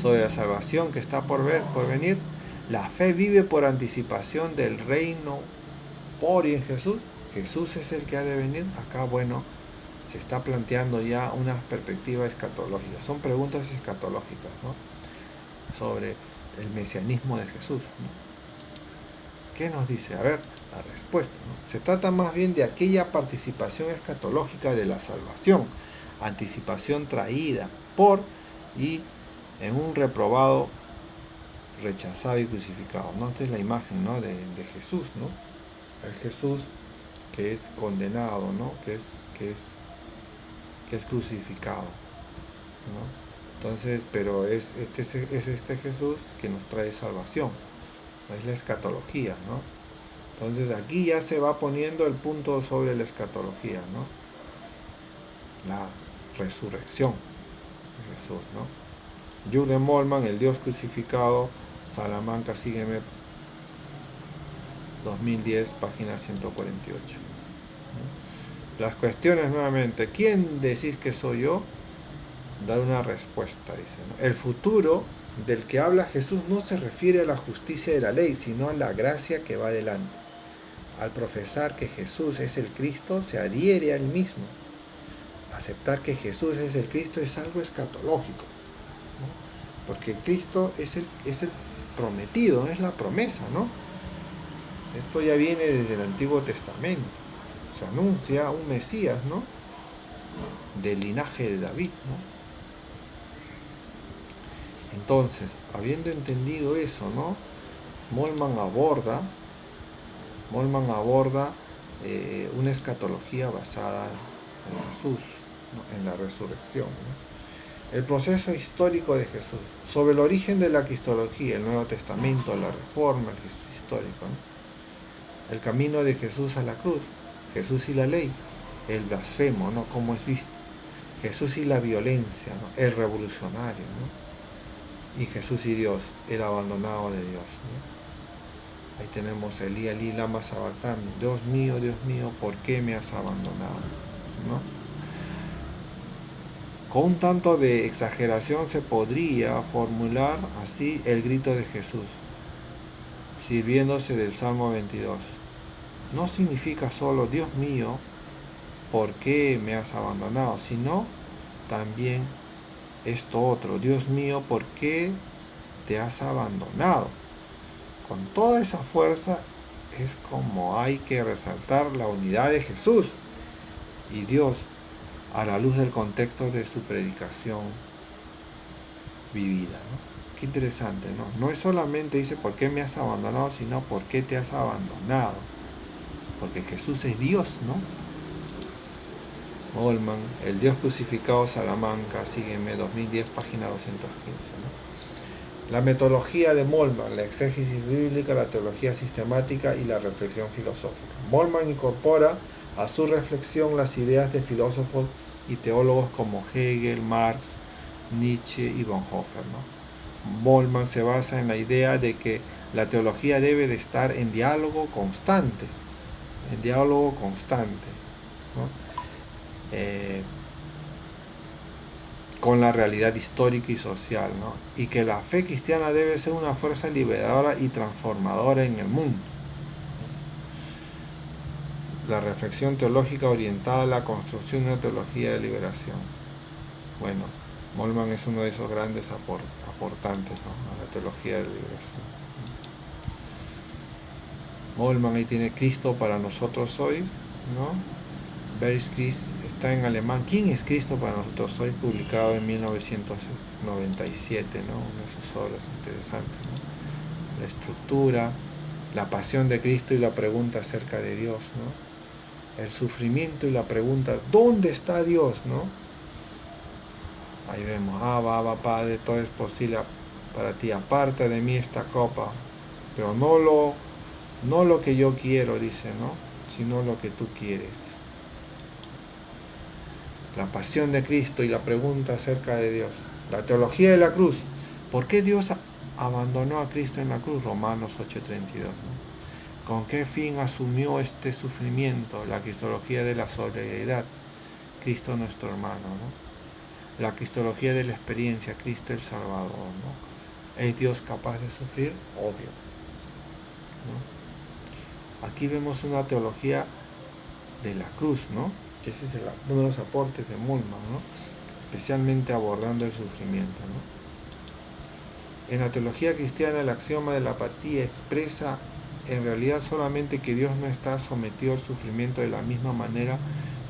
sobre la salvación que está por venir. La fe vive por anticipación del reino por y en Jesús. Jesús es el que ha de venir. Acá, bueno, se está planteando ya una perspectiva escatológica. Son preguntas escatológicas, ¿no? Sobre el mesianismo de Jesús, ¿no? ¿Qué nos dice? A ver, la respuesta, ¿no? Se trata más bien de aquella participación escatológica de la salvación, anticipación traída por y en un reprobado, rechazado y crucificado, ¿no? Esta es la imagen, ¿no? de Jesús, ¿no? El Jesús que es condenado, ¿no? Que es crucificado, ¿no? Entonces, pero es este Jesús que nos trae salvación, es la escatología, ¿no? Entonces aquí ya se va poniendo el punto sobre la escatología, ¿no? La resurrección de Jesús, ¿no? Jürgen Moltmann, El Dios crucificado, Salamanca, sígueme, 2010, página 148. Las cuestiones nuevamente, ¿quién decís que soy yo? Dar una respuesta, dice, ¿no? El futuro del que habla Jesús no se refiere a la justicia de la ley, sino a la gracia que va adelante. Al profesar que Jesús es el Cristo, se adhiere a él mismo. Aceptar que Jesús es el Cristo es algo escatológico, ¿no? Porque Cristo es el prometido, es la promesa, ¿no? Esto ya viene desde el Antiguo Testamento. Se anuncia un Mesías, ¿no? Del linaje de David, ¿no? Entonces, habiendo entendido eso, ¿no? Moltmann aborda una escatología basada en Jesús, ¿no? En la resurrección, ¿no? El proceso histórico de Jesús. Sobre el origen de la cristología, el Nuevo Testamento, la Reforma, el Jesús histórico, ¿no? El camino de Jesús a la cruz, Jesús y la ley, el blasfemo, ¿no? Como es visto, Jesús y la violencia, ¿no? El revolucionario, ¿no? Y Jesús y Dios, el abandonado de Dios, ¿no? Ahí tenemos Elí, Elí, lama sabactani, Dios mío, ¿por qué me has abandonado? ¿No? Con un tanto de exageración se podría formular así el grito de Jesús, sirviéndose del Salmo 22. No significa solo, Dios mío, ¿por qué me has abandonado? Sino también esto otro, Dios mío, ¿por qué te has abandonado? Con toda esa fuerza es como hay que resaltar la unidad de Jesús y Dios a la luz del contexto de su predicación vivida, ¿no? Qué interesante, ¿no? No es solamente dice ¿por qué me has abandonado? Sino ¿por qué te has abandonado? Porque Jesús es Dios, ¿no? Moltmann, El Dios crucificado, Salamanca, sígueme, 2010, página 215, ¿no? La metodología de Moltmann, la exégesis bíblica, la teología sistemática y la reflexión filosófica. Moltmann incorpora a su reflexión las ideas de filósofos y teólogos como Hegel, Marx, Nietzsche y Bonhoeffer, ¿no? Moltmann se basa en la idea de que la teología debe de estar en diálogo constante, ¿no? Con la realidad histórica y social, ¿no? Y que la fe cristiana debe ser una fuerza liberadora y transformadora en el mundo. La reflexión teológica orientada a la construcción de una teología de liberación. Bueno, Moltmann es uno de esos grandes aportantes, ¿no? A la teología de liberación. Moltmann ahí tiene Cristo para nosotros hoy, ¿no? Wer ist Christ está en alemán. ¿Quién es Cristo para nosotros hoy? Publicado en 1997, ¿no? Una de sus obras interesantes, ¿no? La estructura, la pasión de Cristo y la pregunta acerca de Dios, ¿no? El sufrimiento y la pregunta, ¿dónde está Dios? ¿No? Ahí vemos, Abba, Padre, todo es posible para ti, aparta de mí esta copa, pero no lo que yo quiero, dice, ¿no? Sino lo que tú quieres. La pasión de Cristo y la pregunta acerca de Dios. La teología de la cruz. ¿Por qué Dios abandonó a Cristo en la cruz? Romanos 8:32, ¿no? ¿Con qué fin asumió este sufrimiento? La cristología de la solidaridad, Cristo nuestro hermano, ¿no? La cristología de la experiencia, Cristo el Salvador, ¿no? ¿Es Dios capaz de sufrir? Obvio, ¿no? Aquí vemos una teología de la cruz, ¿no? Que ese es uno de los aportes de Moltmann, ¿no? Especialmente abordando el sufrimiento, ¿no? En la teología cristiana, el axioma de la apatía expresa en realidad solamente que Dios no está sometido al sufrimiento de la misma manera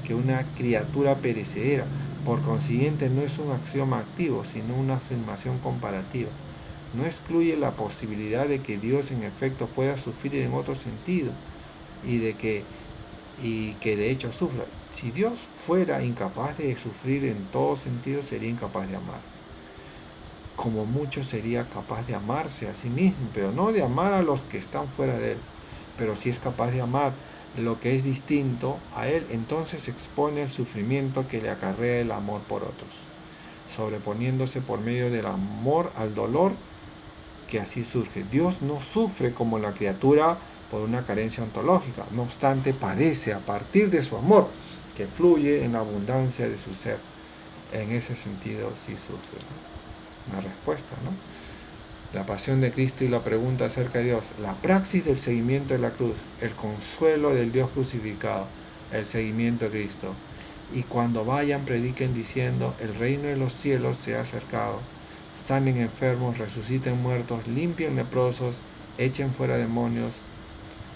que una criatura perecedera. Por consiguiente, no es un axioma activo, sino una afirmación comparativa. No excluye la posibilidad de que Dios en efecto pueda sufrir en otro sentido y que de hecho sufra. Si Dios fuera incapaz de sufrir en todo sentido, sería incapaz de amar. como mucho sería capaz de amarse a sí mismo, pero no de amar a los que están fuera de él. Pero si es capaz de amar lo que es distinto a él, entonces expone el sufrimiento que le acarrea el amor por otros, sobreponiéndose por medio del amor al dolor que así surge. Dios no sufre como la criatura por una carencia ontológica, no obstante padece a partir de su amor, que fluye en la abundancia de su ser. En ese sentido sí sufre, ¿no? Una respuesta, ¿no? La pasión de Cristo y la pregunta acerca de Dios, la praxis del seguimiento de la cruz, el consuelo del Dios crucificado, el seguimiento de Cristo. Y cuando vayan, prediquen diciendo, el reino de los cielos se ha acercado. Sanen enfermos, resuciten muertos, limpien leprosos, echen fuera demonios,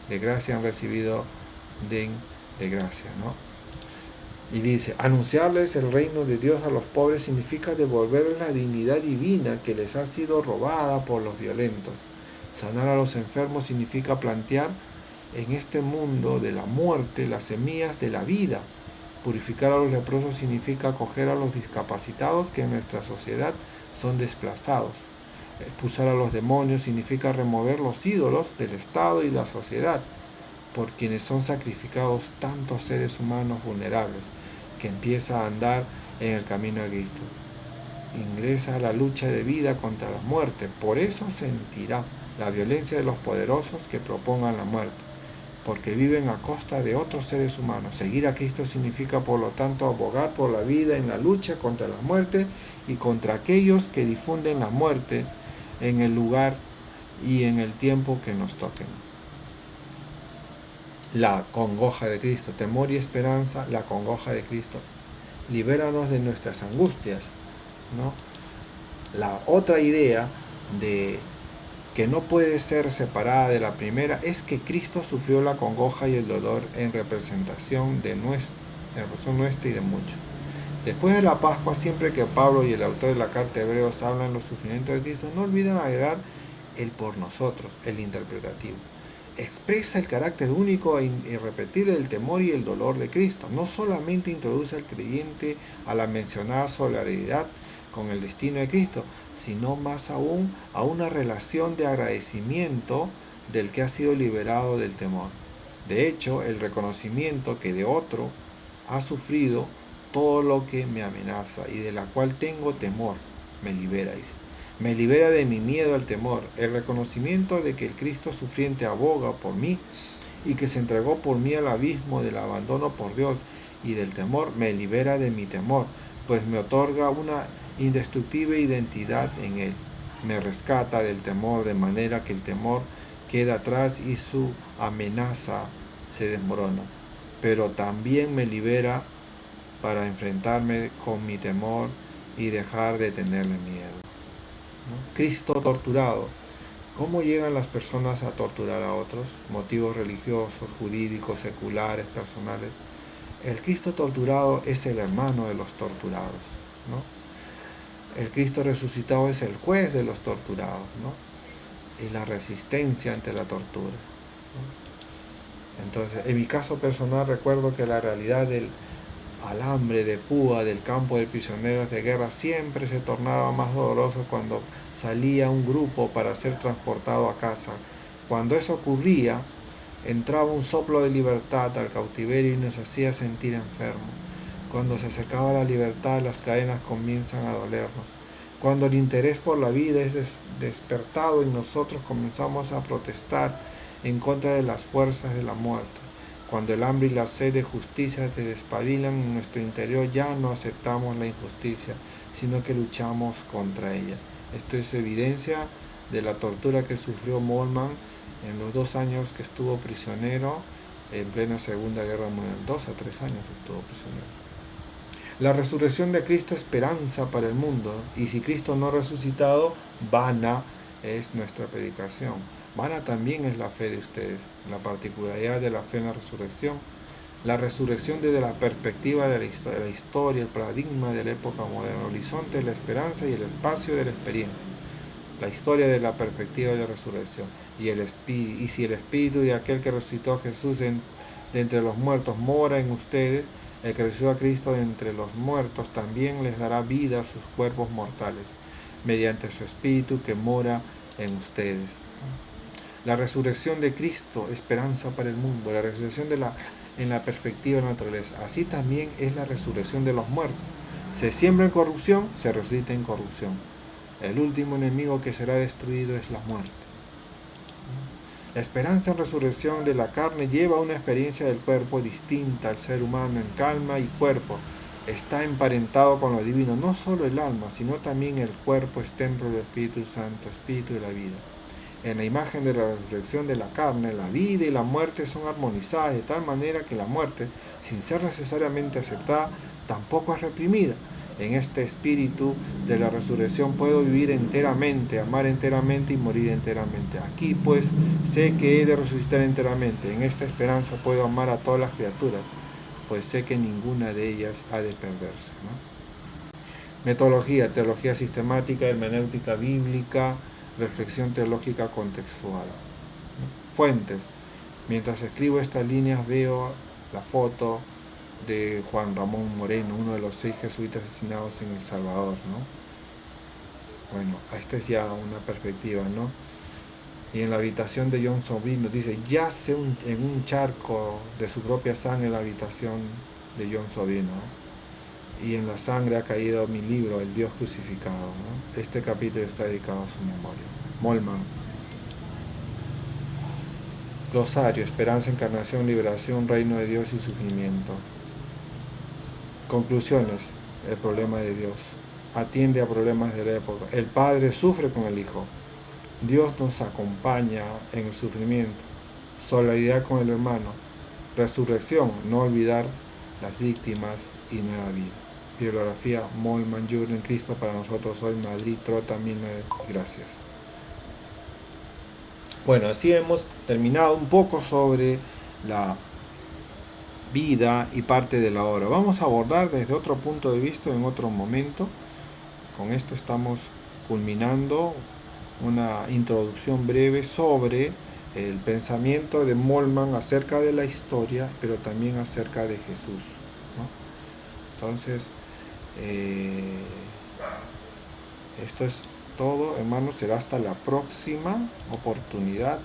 de gracia han recibido, den de gracia, ¿no? Y dice, anunciarles el reino de Dios a los pobres significa devolverles la dignidad divina que les ha sido robada por los violentos. Sanar a los enfermos significa plantear en este mundo de la muerte las semillas de la vida. Purificar a los leprosos significa acoger a los discapacitados que en nuestra sociedad son desplazados. Expulsar a los demonios significa remover los ídolos del Estado y la sociedad, por quienes son sacrificados tantos seres humanos vulnerables, que empieza a andar en el camino de Cristo. Ingresa a la lucha de vida contra la muerte, por eso sentirá la violencia de los poderosos que propongan la muerte, porque viven a costa de otros seres humanos. Seguir a Cristo significa, por lo tanto, abogar por la vida en la lucha contra la muerte y contra aquellos que difunden la muerte en el lugar y en el tiempo que nos toquen. La congoja de Cristo, temor y esperanza, la congoja de Cristo. Libéranos de nuestras angustias, ¿no? La otra idea de que no puede ser separada de la primera es que Cristo sufrió la congoja y el dolor en representación nuestra y de muchos. Después de la Pascua, siempre que Pablo y el autor de la carta de Hebreos hablan de los sufrimientos de Cristo, no olviden agregar el por nosotros, el interpretativo. Expresa el carácter único e irrepetible del temor y el dolor de Cristo. No solamente introduce al creyente a la mencionada solidaridad con el destino de Cristo, sino más aún a una relación de agradecimiento del que ha sido liberado del temor. De hecho, el reconocimiento que de otro ha sufrido todo lo que me amenaza y de la cual tengo temor, me libera, dice. Me libera de mi miedo al temor. El reconocimiento de que el Cristo sufriente aboga por mí y que se entregó por mí al abismo del abandono por Dios y del temor, me libera de mi temor, pues me otorga una indestructible identidad en él. Me rescata del temor de manera que el temor queda atrás y su amenaza se desmorona. Pero también me libera para enfrentarme con mi temor y dejar de tenerle miedo. ¿No? Cristo torturado. ¿Cómo llegan las personas a torturar a otros? Motivos religiosos, jurídicos, seculares, personales. El Cristo torturado es el hermano de los torturados, ¿no? El Cristo resucitado es el juez de los torturados, ¿no? Y la resistencia ante la tortura, ¿no? Entonces, en mi caso personal recuerdo que la realidad del alambre de púa del campo de prisioneros de guerra siempre se tornaba más doloroso cuando salía un grupo para ser transportado a casa. Cuando eso ocurría, entraba un soplo de libertad al cautiverio y nos hacía sentir enfermos. Cuando se acercaba la libertad, las cadenas comienzan a dolernos. Cuando el interés por la vida es despertado y nosotros comenzamos a protestar en contra de las fuerzas de la muerte. Cuando el hambre y la sed de justicia te despabilan en nuestro interior, ya no aceptamos la injusticia, sino que luchamos contra ella. Esto es evidencia de la tortura que sufrió Moltmann en los 2 años que estuvo prisionero en plena Segunda Guerra Mundial. 2 a 3 años estuvo prisionero. La resurrección de Cristo es esperanza para el mundo, y si Cristo no ha resucitado, vana es nuestra predicación. Vana también es la fe de ustedes, la particularidad de la fe en la resurrección. La resurrección desde la perspectiva de la historia, el paradigma de la época moderna, el horizonte de la esperanza y el espacio de la experiencia. La historia de la perspectiva de la resurrección. Y si el espíritu de aquel que resucitó a Jesús de entre los muertos mora en ustedes, el que resucitó a Cristo de entre los muertos también les dará vida a sus cuerpos mortales, mediante su Espíritu que mora en ustedes. La resurrección de Cristo, esperanza para el mundo, la resurrección en la perspectiva de la naturaleza. Así también es la resurrección de los muertos. Se siembra en corrupción, se resucita en corrupción. El último enemigo que será destruido es la muerte. La esperanza en resurrección de la carne lleva a una experiencia del cuerpo distinta al ser humano en calma y cuerpo. Está emparentado con lo divino, no solo el alma, sino también el cuerpo es templo del Espíritu Santo, Espíritu de la vida. En la imagen de la resurrección de la carne, la vida y la muerte son armonizadas de tal manera que la muerte, sin ser necesariamente aceptada, tampoco es reprimida. En este espíritu de la resurrección puedo vivir enteramente, amar enteramente y morir enteramente. Aquí pues sé que he de resucitar enteramente. En esta esperanza puedo amar a todas las criaturas, pues sé que ninguna de ellas ha de perderse, ¿no? Metodología, teología sistemática, hermenéutica bíblica, reflexión teológica contextual. Fuentes. Mientras escribo estas líneas veo la foto de Juan Ramón Moreno, uno de los 6 jesuitas asesinados en El Salvador, ¿no? Bueno, esta es ya una perspectiva, ¿no? Y en la habitación de John Sobrino dice, yace en un charco de su propia sangre en la habitación de John Sobrino, ¿no? Y en la sangre ha caído mi libro, El Dios Crucificado, ¿no? Este capítulo está dedicado a su memoria. Molman. Glosario, esperanza, encarnación, liberación, reino de Dios y sufrimiento. Conclusiones, el problema de Dios. Atiende a problemas de la época. El Padre sufre con el Hijo. Dios nos acompaña en el sufrimiento. Solidaridad con el hermano. Resurrección, no olvidar las víctimas y nueva vida. Bibliografía Molman Jr. en Cristo para nosotros hoy, Madrid, Trota, 1900. Gracias. Bueno, así hemos terminado un poco sobre la vida y parte de la obra. Vamos a abordar desde otro punto de vista en otro momento. Con esto estamos culminando una introducción breve sobre el pensamiento de Molman acerca de la historia, pero también acerca de Jesús, ¿no? Entonces, esto es todo, hermanos. Será hasta la próxima oportunidad.